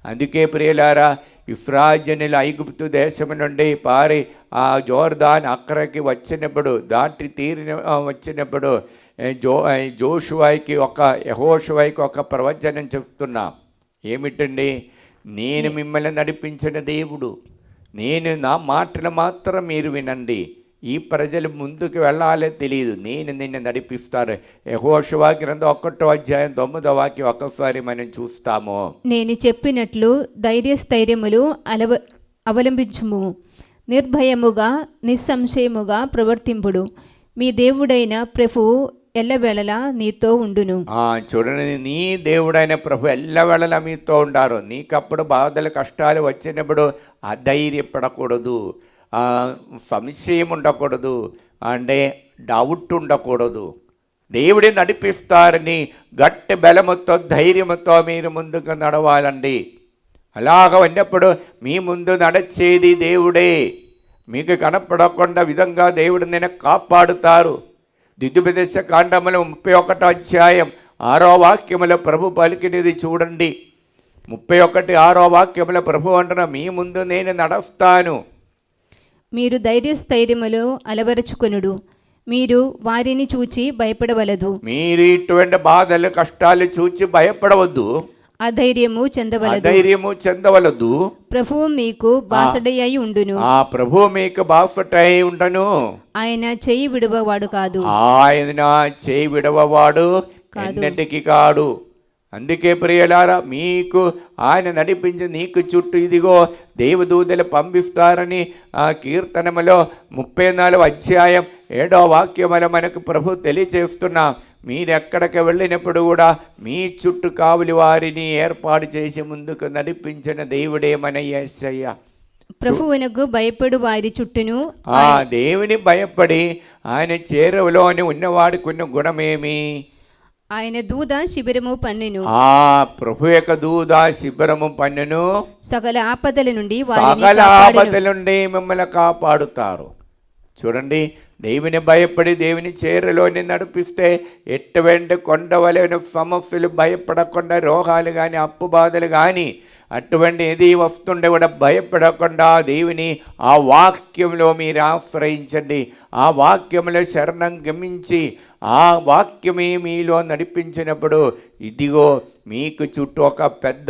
అందుకే ప్రియులారా, ఇశ్రాయేలీయులు ఐగుప్తు దేశం నుండి పారి ఆ జోర్దాన్ అక్కడికి వచ్చినప్పుడు, దాటి వచ్చినప్పుడు యెహోషువకి ఒక ప్రవచనం చెప్తున్నా. ఏమిటండి? నేను మిమ్మల్ని నడిపించిన దేవుడు, నేను నా మాటలు మాత్రం మీరు వినండి. ఈ ప్రజలు ముందుకు వెళ్ళాలని తెలియదు, నేను నిన్ను నడిపిస్తారు. యెహోషువ గ్రంథం 1వ అధ్యాయం 9వ వాక్యం ఒకసారి మనం చూస్తాము. నేను చెప్పినట్లు ధైర్యస్థైర్యములు అవలంబించుము, నిర్భయముగా నిస్సంశయముగా ప్రవర్తింపుడు. మీ దేవుడైన ప్రభువు ఎల్లవేళలా నీతో ఉండును. చూడండి, నీ దేవుడైన ప్రభు ఎల్లవేళలా మీతో ఉండారు. నీకప్పుడు బాధలు కష్టాలు వచ్చినప్పుడు అధైర్యపడకూడదు, సంశయం ఉండకూడదు, అంటే డౌట్ ఉండకూడదు. దేవుడి నడిపిస్తారని గట్టి బలముతో ధైర్యముతో మీరు ముందుకు నడవాలండి. అలాగ ఉన్నప్పుడు మీ ముందు నడిచేది దేవుడే. మీకు కనపడకుండా విధంగా దేవుడు నేను కాపాడుతారు. ద్వితీయోపదేశ కాండములో 31వ అధ్యాయం 6వ వాక్యములో ప్రభు పలికినది చూడండి. 31:6వ వాక్యములో ప్రభు అంటున్నా, మీ ముందు నేను నడుస్తాను. మీరు ధైర్యస్థైర్యములు అలవరుచుకొనుడు. మీరు వారిని చూచి భయపడవలదు. మీరు ఇటువంటి బాధలు కష్టాలు చూచి భయపడవద్దు, అధైర్యము చెందవలదు. ప్రభువు మీకు బాసడై అయి ఉండును. ప్రభు మీకు బాసటై ఉండను. ఆయన చేయి విడువవాడు కాదు. ఆయన చేయి విడవవాడు ఎన్నటికి కాడు. అందుకే ప్రియులారా, మీకు ఆయన నడిపించి నీకు చుట్టూ ఇదిగో దేవదూతలు పంపిస్తారని కీర్తనములో 34వ అధ్యాయం 7వ వాక్యములో మనకు ప్రభు తెలియచేస్తున్నా. మీరెక్కడికి వెళ్ళినప్పుడు కూడా మీ చుట్టూ కావలి వారిని ఏర్పాటు చేసి ముందుకు నడిపించిన దేవుడే మన యేసయ్య. ప్రభువునకు భయపడు వారి చుట్టూను దేవుని భయపడి ఆయన చేరువలోని ఉన్నవాడికున్న గుణమేమి? ఆయన దూత శిబిరము పన్నెను. ప్రభు యొక్క దూత శిబిరము పన్నెను. సకల ఆపదల నుండి మిమ్మల్ని కాపాడుతారు. చూడండి, దేవుని భయపడి దేవుని చేరులోని నడిపిస్తే ఎటువంటి కొండవలైన సమస్యలు భయపడకుండా, రోగాలు కానీ అప్పు బాధలు కానీ అటువంటి ఏది వస్తుండే కూడా భయపడకుండా దేవుని ఆ వాక్యంలో మీరు ఆశ్రయించండి. ఆ వాక్యంలో శరణం గమించి ఆ వాక్యమే మీలో నడిపించినప్పుడు ఇదిగో మీకు చుట్టూ ఒక పెద్ద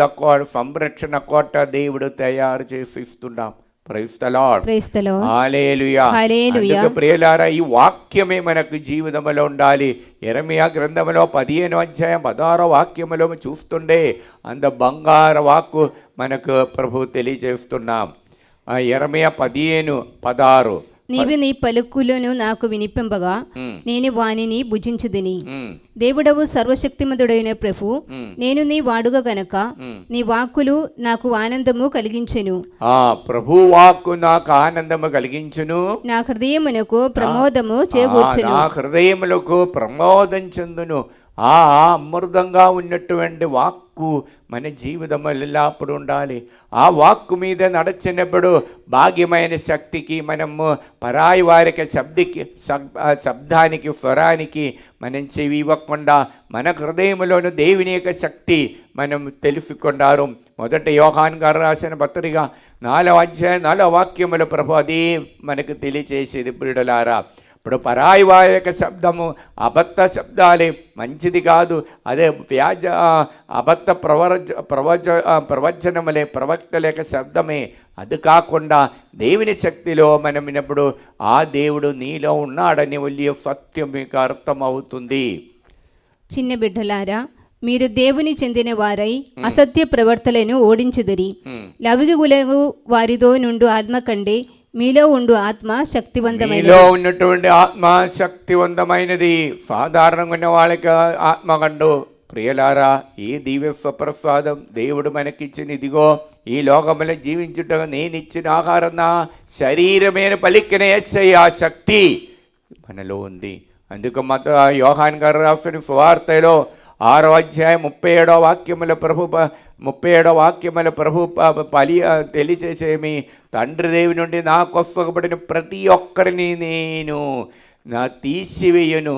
సంరక్షణ కోట దేవుడు తయారు చేసి ఇస్తున్నాం. ప్రియులారా, ఈ వాక్యమే మనకు జీవితంలో ఉండాలి. యెరెమయా గ్రంథంలో 15వ అధ్యాయం 16వ వాక్యములో చూస్తుండే అంత బంగారు వాక్కు మనకు ప్రభు తెలియజేస్తున్నాం. యెరెమయా 15:16. నీవు నీ పలుకులను నాకు వినిపింపగా నేను వానిని భుజించుదిని. దేవుడవు సర్వశక్తిమంతుడైన ప్రభు, నేను నీ వాడుగా గనక నీ వాక్కులు నాకు ఆనందము కలిగించెను. ప్రభు వాక్కు నాకు ఆనందము కలిగించును, నా హృదయమునకు ప్రమోదము చేకూర్చును. నా హృదయములకు ప్రమోదం చెందును. అమృతంగా ఉన్నటువంటి వాక్కు మన జీవితంలో ఎల్లప్పుడు ఉండాలి. ఆ వాక్కు మీద నడిచినప్పుడు భాగ్యమైన శక్తికి మనము పరాయి వారికి శబ్దానికి స్వరానికి మనం చెవి ఇవ్వకుండా మన హృదయంలోని దేవుని యొక్క శక్తి మనం తెలుసుకున్నారు. మొదట యోహాన్ గారు రాసిన పత్రిక 4వ అధ్యాయం 4వ వాక్యముల ప్రభు అది మనకు తెలియచేసేది. ప్రియులారా, ఇప్పుడు పరాయి వారి యొక్క శబ్దము అబద్ధ శబ్దాలే, మంచిది కాదు. అదే వ్యాజ అబద్ధ ప్రవచనములే, ప్రవక్తల యొక్క శబ్దమే. అది కాకుండా దేవుని శక్తిలో మనం విన్నప్పుడు ఆ దేవుడు నీలో ఉన్నాడని വലിയ సత్యం మీకు అర్థమవుతుంది. చిన్న బిడ్డలారా, మీరు దేవుని చెందిన వారై అసత్య ప్రవర్తలను ఓడించుదిరి. లవిగులకు వారితో నుండు ఆత్మ కంటే మీలో ఉండు ఆత్మ శక్తివంతమైనది. మీలో ఉన్నటువంటి ఆత్మ శక్తివంతమైనది. సాధారణంగా ఉన్న వాళ్ళకి ఆత్మ కండు. ప్రియులారా, ఈ దివ్య ప్రసాదం దేవుడు మనకిచ్చిన ఇదిగో ఈ లోకములో జీవించుట నేను ఇచ్చిన ఆహారం నా శరీరమైన పలికిన యేసయ్య శక్తి మనలో ఉంది. అందుకు యోహాన్ గారు రాసిన సువార్తలో 6వ అధ్యాయం 37వ వాక్యముల ప్రభు 37వ వాక్యముల ప్రభు తెలియచేసేమి, తండ్రి దేవి నుండి నాకు ఒప్పబడిన ప్రతి ఒక్కరిని నేను తీసివేయను,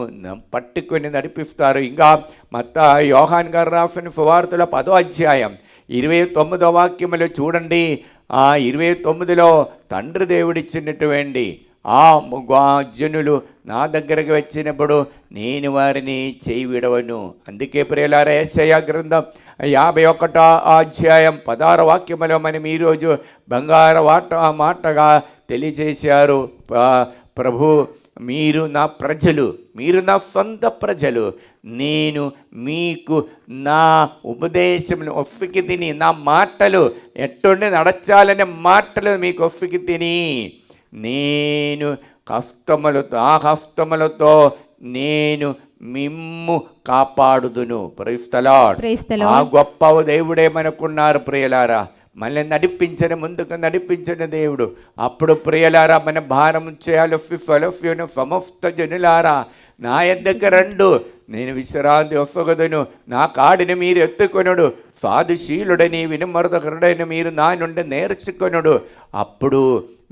పట్టుకొని నడిపిస్తారు. ఇంకా యోహాన్ గారు రాసిన సువార్తలో 10వ అధ్యాయం 29వ వాక్యములో చూడండి. 29లో తండ్రి దేవుడిచ్చినటువంటి జనులు నా దగ్గరకు వచ్చినప్పుడు నేను వారిని చేయి విడవను. అందుకే ప్రియులారా, యెషయా గ్రంథం 51వ అధ్యాయం 16వ వాక్యములో మనం ఈరోజు బంగారు మాటగా తెలియజేశారు. ప్రభు, మీరు నా ప్రజలు, మీరు నా సొంత ప్రజలు, నేను మీకు నా ఉపదేశములు ఒప్పికి తిని, నా మాటలు ఎట్టుండి నడచాలనే మాటలు మీకు ఒప్పికి తిని నేను ఆ హస్తములతో నేను మిమ్ము కాపాడుదును. Praise the Lord. Praise the Lord. ఆ గొప్ప దేవుడే మనకున్నారు ప్రియలారా. మనల్ని నడిపించిన, ముందుకు నడిపించిన దేవుడు. అప్పుడు ప్రియలారా, మన భారం చేయాలి సమస్త జనులారా నా యొద్దకు రండు, నేను విశ్రాంతి ఒప్పగదును. నా కాడిని మీరు ఎత్తుకొనుడు, సాధుశీలుడని వినమ్రతకరుడైన మీరు నా నుండి నేర్చుకొనుడు. అప్పుడు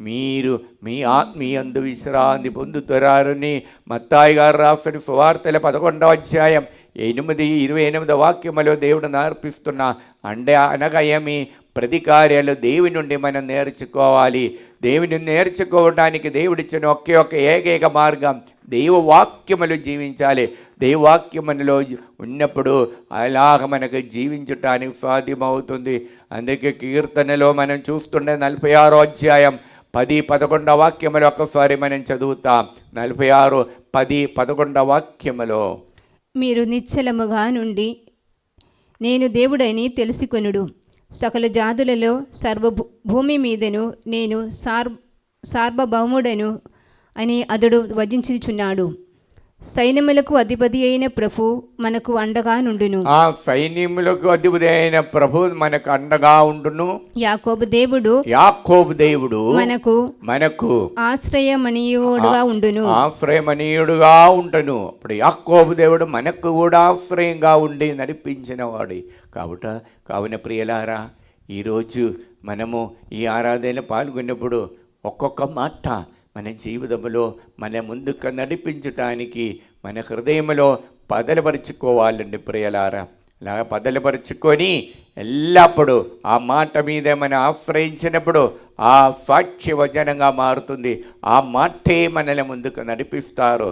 మీరు మీ ఆత్మీయందు విశ్రాంతి పొందుతారని మత్తాయి గారు రాసిన సువార్తల 11వ అధ్యాయం 28 వాక్యములో దేవుడు నేర్పిస్తున్నా. అనగా ఏమి? ప్రతి కార్యాలు దేవుని నుండి మనం నేర్చుకోవాలి. దేవుని నేర్చుకోవడానికి దేవుడిచ్చిన ఒకే ఏకైక మార్గం దైవవాక్యములు జీవించాలి. దైవవాక్యములో ఉన్నప్పుడు అలాగ మనకు జీవించటానికి సాధ్యమవుతుంది. అందుకే కీర్తనలో మనం చూస్తుండే 46వ అధ్యాయం 10-11 వాక్యములు ఒక్కసారి మనం చదువుతాం. 46, 10, 11 వాక్యములో, మీరు నిశ్చలముగా నుండి నేను దేవుడని తెలుసుకొనుడు, సకల జాతులలో భూమి మీదను నేను సార్వభౌముడను అని అతడు వచించుచున్నాడు. సైన్యములకు అధిపతి అయిన ప్రభు మనకు అండగా నుండును. ఆ సైన్యములకు అధిపతి అయిన ప్రభు మనకు అండగా ఉండును. యాకోబు దేవుడు మనకు ఆశ్రయమణీయుడుగా ఉండును. ఆశ్రయమణీయుడుగా ఉండును. అప్పుడు యాకోబు దేవుడు మనకు కూడా ఆశ్రయంగా ఉండి నడిపించిన వాడు. కావున ప్రియలారా, ఈరోజు మనము ఈ ఆరాధనలో పాల్గొన్నప్పుడు ఒక్కొక్క మాట మన జీవితంలో మన ముందుకు నడిపించటానికి మన హృదయంలో పదలపరుచుకోవాలండి ప్రియలారా. అలా పదలపరుచుకొని ఎల్లప్పుడూ ఆ మాట మీద మనం ఆశ్రయించినప్పుడు ఆ సాక్ష్య వచనంగా మారుతుంది. ఆ మాటే మనల్ని ముందుకు నడిపిస్తారు.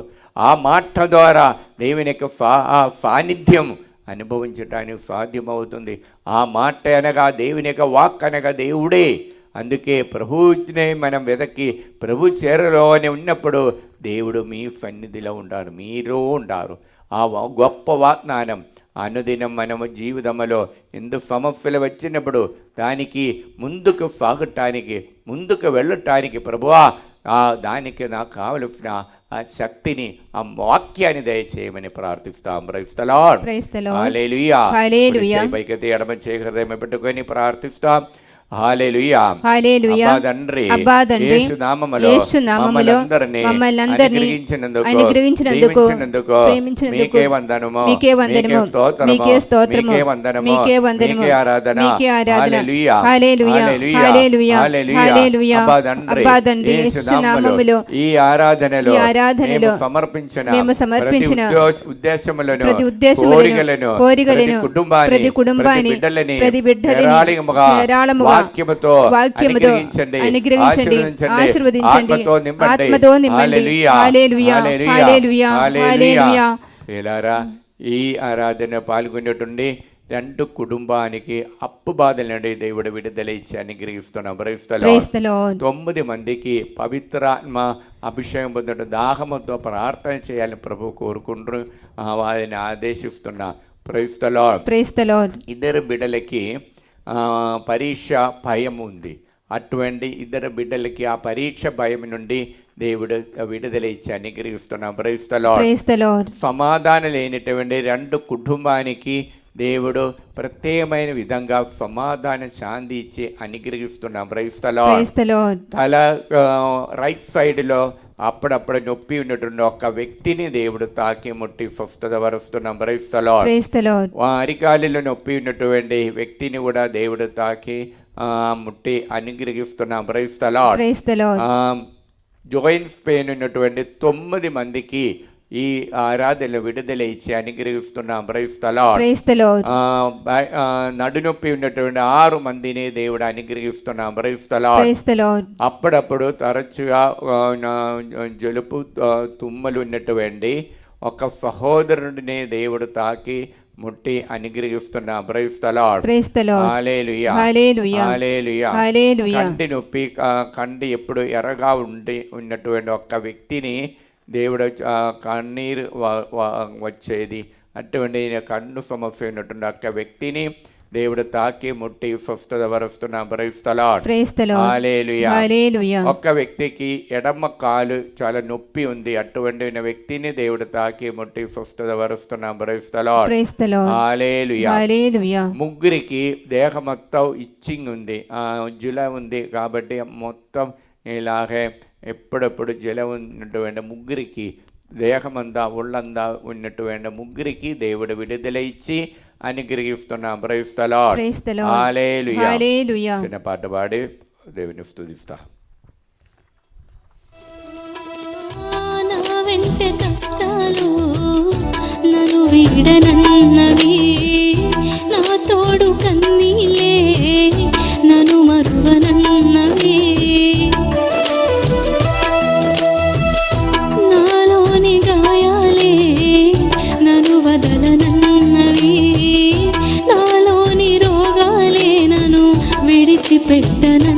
ఆ మాట ద్వారా దేవుని యొక్క సాన్నిధ్యం అనుభవించడానికి సాధ్యమవుతుంది. ఆ మాట అనగా దేవుని యొక్క వాక్ అనగా దేవుడే. అందుకే ప్రభువునే మనం వెదకి ప్రభు చేరలోనే ఉన్నప్పుడు దేవుడు మీ సన్నిధిలో ఉంటారు, మీరు ఉంటారు. ఆ గొప్ప వాగ్దానం అనుదినం మనము జీవితంలో ఎందు సమస్యలు వచ్చినప్పుడు దానికి ముందుకు సాగటానికి, ముందుకు వెళ్ళటానికి ప్రభువా దానికి నాకు కావలసిన ఆ శక్తిని, ఆ వాక్యాన్ని దయచేయమని ప్రార్థిస్తాం. Praise the Lord. హల్లెలూయా. పైకెత్తి ఎడమ చేయి హృదయం పెట్టుకొని ప్రార్థిస్తాం. హల్లెలూయా. హల్లెలూయా. అబ్బా తండ్రి, యేసు నామములో మమ్మల్ని అనుగ్రహించినందుకు మీకే వందనము, మీకే స్తోత్రము, మీకే ఆరాధన. హల్లెలూయా. హల్లెలూయా. హల్లెలూయా. అబ్బా తండ్రి, యేసు నామములో ఈ ఆరాధనలో మేము సమర్పించిన ప్రతి ఉద్దేశములను, కోరికలను, ప్రతి కుటుంబాన్ని, ప్రతి బిడ్డలని ధారాళముగా వాక్యముతో అనుగ్రహించండి, ఆశీర్వదించండి, ఆత్మతో నింపండి. హల్లెలూయా. హల్లెలూయా. హల్లెలూయా. ప్రియులారా, ఈ ఆరాధన పాల్గొనేటువంటి 2 కుటుంబానికి అప్పు బాధల నుండి దేవుడు విడుదల ఇచ్చి అనుగ్రహిస్తున్నాం. 9 మందికి పవిత్రాత్మ అభిషేకం పొందడం, దాహముతో ప్రార్థన చేయాలని ప్రభు కోరుకుంటూ వారిని ఆదేశిస్తున్నా. Praise the lord. 2 బిడ్డలకి పరీక్ష భయం ఉంది. అటువంటి 2 బిడ్డలకి ఆ పరీక్ష భయం నుండి దేవుడు విడుదల ఇచ్చి అనుగ్రహిస్తున్నాం. Praise the lord. సమాధానం లేనిటువంటి 2 కుటుంబానికి దేవుడు ప్రత్యేకమైన విధంగా సమాధాన శాంతి ఇచ్చి అనుగ్రహిస్తున్నాం. Praise the Lord. తల రైట్ సైడ్లో అప్పుడప్పుడు నొప్పి ఉన్నటువంటి ఒక వ్యక్తిని దేవుడు తాకి ముట్టి స్వస్థత వరుస్తున్నాం. Praise the Lord. అరికాలిలో నొప్పి ఉన్నటువంటి వ్యక్తిని కూడా దేవుడు తాకి ముట్టి అనుగ్రహిస్తున్నాం. Praise the Lord. Joints pain ఉన్నటువంటి 9 మందికి ఈ ఆరాధనలో విడుదల ఇచ్చి అనుగ్రహిస్తున్నాం. Praise the Lord. నడునొప్పి ఉన్నటువంటి 6 మందిని దేవుడు అనుగ్రహిస్తున్నాం. Praise the lord. అప్పుడప్పుడు తరచుగా జలుపు తుమ్మలు ఉన్నటువంటి ఒక సహోదరుడిని దేవుడు తాకి ముట్టి అనుగ్రహిస్తున్నాం. Praise the Lord. Hallelujah. Hallelujah. కంటి నొప్పి, కంటి ఎప్పుడు ఎర్రగా ఉన్నటువంటి ఒక వ్యక్తిని దేవుడు కన్నీరు వచ్చేది, అటువంటి కన్ను సమస్య ఉన్నటువంటి ఒక వ్యక్తిని దేవుడు తాకి ముట్టి ఫిఫ్త్ వరుస్తున్నా. Praise the Lord. Praise the Lord. Hallelujah. Hallelujah. ఒక్క వ్యక్తికి ఎడమ కాలు చాలా నొప్పి ఉంది. అటువంటి వ్యక్తిని దేవుడు తాకి ముట్టి ఫిఫ్త్ వరుస్తున్నా. Praise the Lord. Praise the Lord. Hallelujah. Hallelujah. ముగ్గురికి దేహం మొత్తం ఇచ్చింగ్ ఉంది, జుల ఉంది. కాబట్టి మొత్తం ఇలాగే ఎప్పుడప్పుడు జల ఉన్నటువంటి ముగ్గురికి దేహమంతా ఒళ్ళంతా ఉన్నటువంటి ముగ్గురికి దేవుడు విడుదల ఇచ్చి అనుగ్రహిస్తున్నా. Praise the Lord. Praise the Lord. Hallelujah. Hallelujah. చిన్న పాట పాడి దేవుని స్తుతిస్తా. నా వెంట కష్టాలు నన్ను వీడనన్నవి, నా తోడు కన్నీలే నన్ను మరువనన్నవి, నాలోని గాయాలే నన్ను వదలనన్నవి, నాలోని రోగాలే నన్ను విడిచిపెట్టనన్నవి,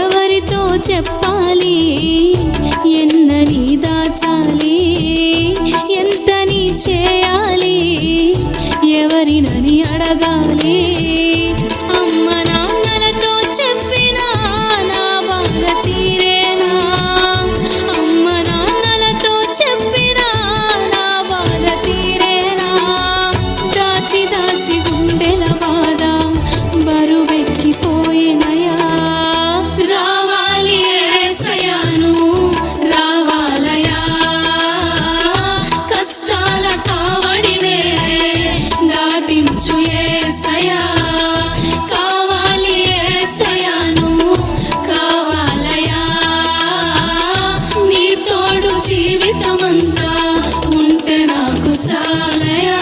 ఎవరితో చెప్పాలి ఎన్నని దాచాలి, ఎంతని చేయాలి ఎవరినని అడగాలి, అమ్మ నాన్నలతో చెప్పినా నా బాధ తీరేనా, అమ్మ నాన్నలతో చెప్పినా నా బాధ తీరేనా, దాచి దాచి గుండెల బాధ బరువెక్కిపోయేనయా, రావాలి యేసయ్యను రావాలయా, కష్టాల కావడినే దాటించు యేసయ్యా, కావాలి యేసయ్యను కావాలయా, నీ తోడు జీవితమంతా ఉంటే నాకు చాలయా.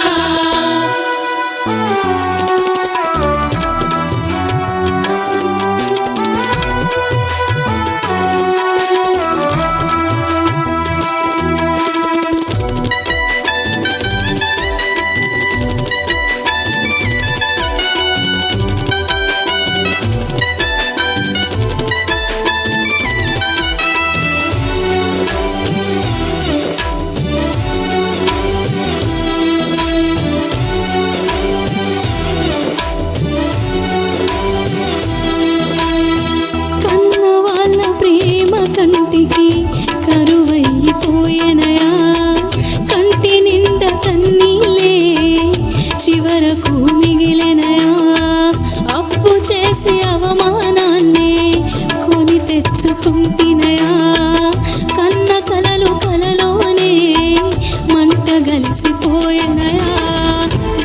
కన్న వాళ్ళ ప్రేమ కంటికి కరువైపోయేనయా, కంటి నిండా కన్నీలే చివరకు మిగిలినయా, అప్పు చేసి అవమానాన్ని కొని తెచ్చుకుంటినయా, కన్న కలలు కలలోనే మంట గలిసిపోయేనయా,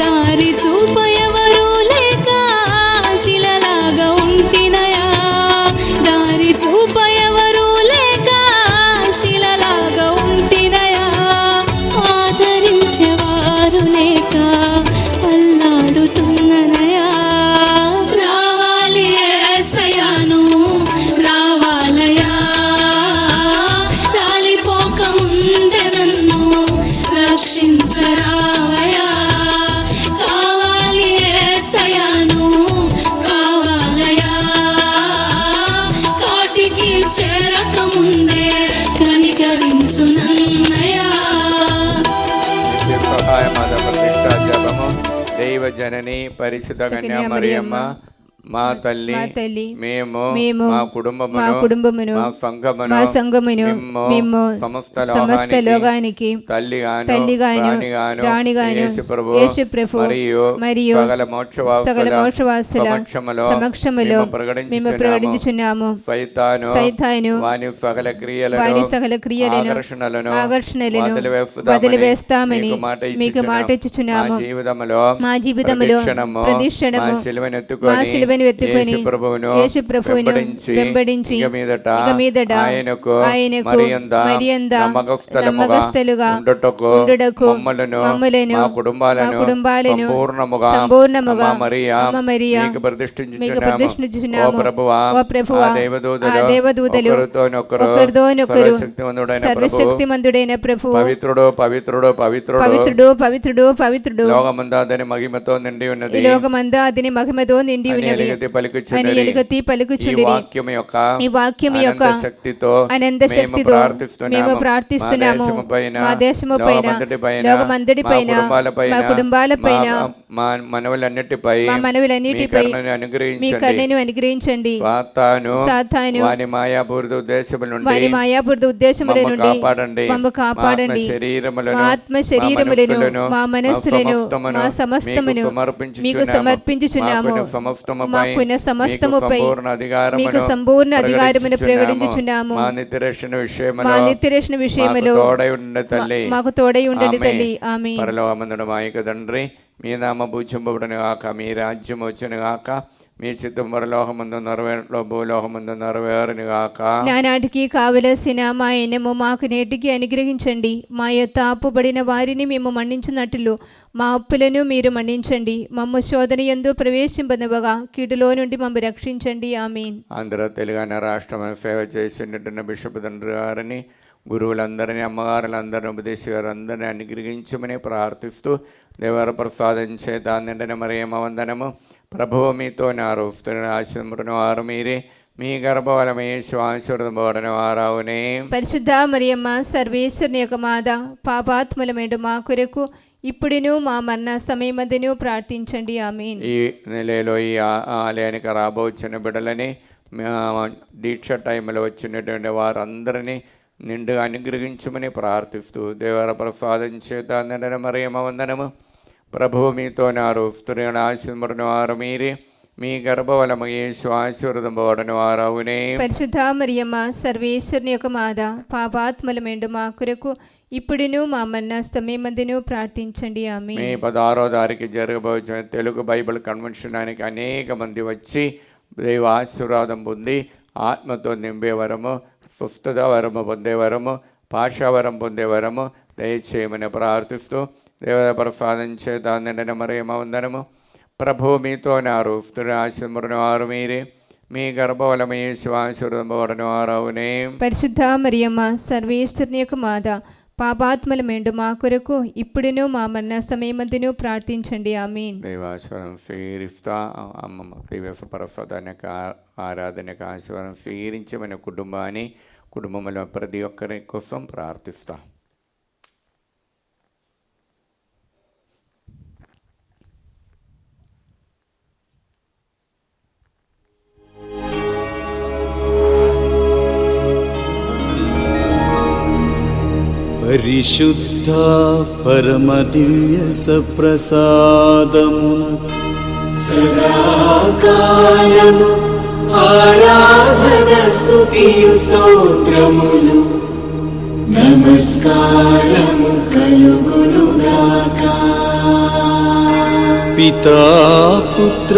దారి చూపయవరు లేక శిలలాగా ఉంటినయా, దారి చూపయవరు లేక శిలలాగా ఉంటినయా, ఆదరించేవారు లేక అల్లాడుతున్ననయా, రావాలి యేసయ్యను రావాలయా, రాలిపోక ముందే నన్ను రక్షించరావయా, కావాలి యేసయ్యను కావాలయా, కాటికి చేరక ముందే కనికరించు నన్నయా. నిత్య సహాయమాద ప్రతిష్ఠా జపము. దైవ జనని పరిశుద్ధ కన్యా మరియమ్మ మా తల్లి మేము మా కుటుంబమును మా సంఘమును మేము సమస్త లోకానికి తల్లిగాను రాణిగాను యేసు ప్రభు మరియు సకల మోక్షవాసుల సమక్షములో మేము ప్రకటించుచున్నాము. సైతాను వాని సకల క్రియలను ఆకర్షణలను వదిలివేస్తామని మీకు మాట ఇచ్చుచున్నాము. మా జీవితములో ప్రతిక్షణము మా సిలువను ఎత్తుకొని యేసు ప్రభువును వెంబడించి ఇక మీదట ఆయనకు మరియంద నమ్మకస్తులుగా ఉండుటకు మమ్ములను మా కుటుంబాలను సంపూర్ణముగా అమ్మ మరియా మీకు ప్రతిష్ఠించుచున్నాము. ఓ ప్రభువా ఆ దేవదూతలు ఒకరితోనొకరు సర్వశక్తిమంతుడైన ప్రభువు పవిత్రుడు పవిత్రుడు పవిత్రుడు పవిత్రుడు పవిత్రుడు పవిత్రుడు లోకమంతా అతని మహిమతో నిండి ఉన్నది ఈ లోకమంతా అతని మహిమతో నిండి ఉన్నది. ఎలుగెత్తి అని పలుకుచున్నది. ఎలుగెత్తి ఈ పలుకుచుండిరి. వాక్యం యొక్క ఈ వాక్యం యొక్క అనంత శక్తితో అనంత శక్తితో మేము ప్రార్థిస్తున్నాము. మా దేశము పైన, లోకమంతటి పైన, మా కుటుంబాలపైన, మా మనవులన్నిటిపై మా మనవులన్నిటిపై మీ అనుగ్రహించండి. కరుణను అనుగ్రహించండి. సాతాను సాతాను వాని మాయాపూరిత ఉద్దేశముల నుండి వారి మాయాపూరిత ఉద్దేశముల మమ్ము నుండి కాపాడండి. మమ్ము కాపాడండి. శరీరములను, మా ఆత్మ శరీరములను, మా మనస్సులను, మా సమస్తమును మీకు సమర్పించుచున్నాము. మాకున్న సమస్తముపై మీకు సంపూర్ణ అధికారమును ప్రకటించుచున్నాము. మా నిత్యరక్షణ విషయములో మాకు తోడై ఉండండి తల్లి. ఆమేన్. పరలోకమందున మా యొక్క తండ్రి, మీ నామ పూజింపబడును గాక, మీ రాజ్యం వచ్చును గాక, మీ చిత్తం పరలోకమందు నెరవేరులో భూలోకమందు నెరవేరును గాక. నానాటికి కావలసిన మా ఎన్నము మాకు నేటికి అనుగ్రహించండి. మా యొక్క అప్పుబడిన వారిని మేము మన్నించినట్లు మా అప్పులను మీరు మన్నించండి. మమ్మ శోధన యందు ప్రవేశింపనివ్వగా కీడులో నుండి మమ్మ రక్షించండి. ఆమేన్. ఆంధ్ర తెలంగాణ రాష్ట్రం సేవ చేసినట్టున్న బిషప్ తండ్రి గారిని, గురువులందరినీ, అమ్మగారులందరినీ, ఉపదేశ గారందరినీ అనుగ్రహించమని ప్రార్థిస్తూ దేవర ప్రసాదించే దాన్ని మరియమ్మ వందనము. ప్రభువు మీతో నారు ఆశీర్వదించిన వారు మీరే, మీ గర్భఫలము యేసు ఆశీర్వదింపబడిన వారవునే. పరిశుద్ధ మరియమ్మ సర్వేశ్వరుని యొక్క మాత, పాపాత్ములమేడు మా కొరకు ఇప్పుడును మా మరణ సమయమందును ప్రార్థించండి. ఆమేన్. ఈ నెలలో ఈ ఆలయానికి రాబోచిన బిడ్డలని, దీక్ష టైంలో వచ్చినటువంటి వారందరినీ నిండుగా అనుగ్రహించమని ప్రార్థిస్తూ దేవర ప్రసాదించే దాన్ని మరియమ్మ వందనము. ప్రభువు మీతో నారు ఆశీర్వదించిన వారు మీరే, మీ గర్భఫలము యేసు ఆశీర్వదింపబడిన వారవునే. పరిశుద్ధ మరియమ్మ సర్వేశ్వరుని యొక్క మాత, పాపాత్ములమేండు మా కొరకు ఇప్పుడును మా మరణ సమయమందును ప్రార్థించండి. ఆమేన్. మే 16వ తారీఖు జరగబోచిన తెలుగు బైబిల్ కన్వెన్షనానికి అనేక మంది వచ్చి దైవ ఆశీర్వాదం పొంది ఆత్మతో నింపే వరము, స్వస్థత వరము పొందే వరము, భాషావరం పొందే వరము దయచేయమని ప్రార్థిస్తూ దేవత ప్రసాదించే దాన్ని మరియమ్మ వందనము. ప్రభువు మీతో నారు ఆశీర్వదించిన వారు మీరే, మీ గర్భఫలము యేసు ఆశీర్వదింపబడిన వారవునే. పరిశుద్ధ మరియమ్మ సర్వేశ్వరుని యొక్క మాత, పాపాత్ములమేండు మా కొరకు ఇప్పుడును మా మరణ సమయమందును ప్రార్థించండి. ఆమేన్. దైవాశ్వరం స్వీరిస్తా అమ్మమ్మ దివ్య ప్రసాదానికి ఆరాధనకు ఆశీర్వాదం స్వీకరించమని కుటుంబాన్ని, కుటుంబంలో ప్రతి ఒక్కరి కోసం ప్రార్థిస్తా. పరిశుద్ధ పరమ దివ్య సప్రసాదమున సదాకాలము ఆరాధన స్తుతియు స్తోత్రములు నమస్కారము కలుగునుగాక. పితా పుత్ర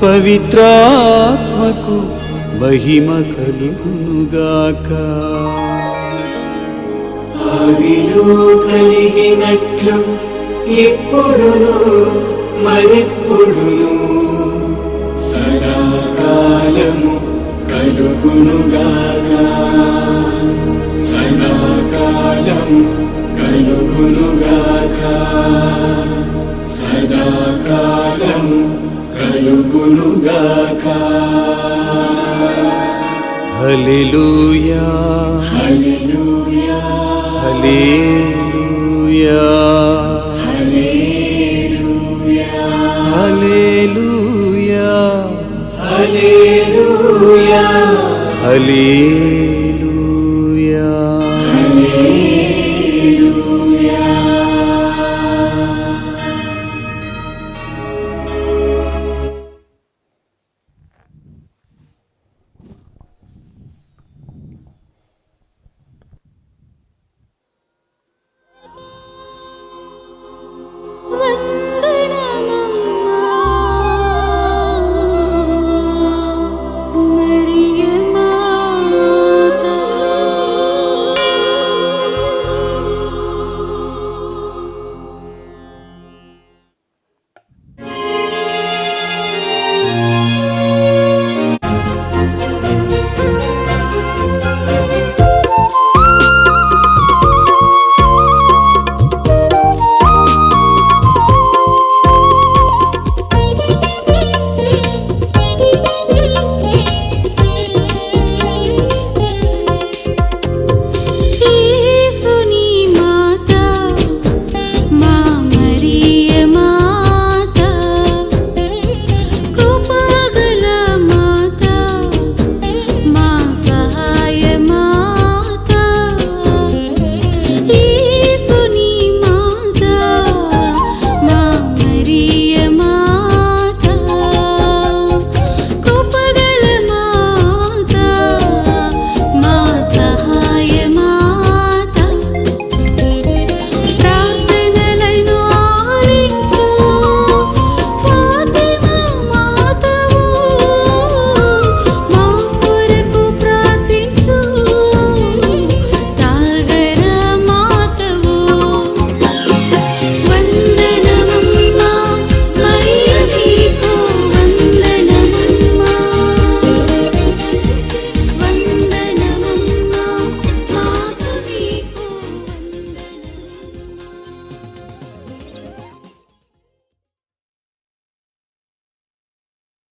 పవిత్రాత్మకు మహిమ కలుగునుగాక. ఆదిలో కలిగినట్లు ఇప్పుడును మరెప్పుడును సదాకాలము కలుగునుగాక. సదాకాలము కలుగునుగాక. సదాకాలము కలుగునుగాక. హల్లెలూయా హల్లెలూయా హల్లెలూయా హల్లెలూయా హల్లెలూయా హల్లెలూయా హల్లెలూయా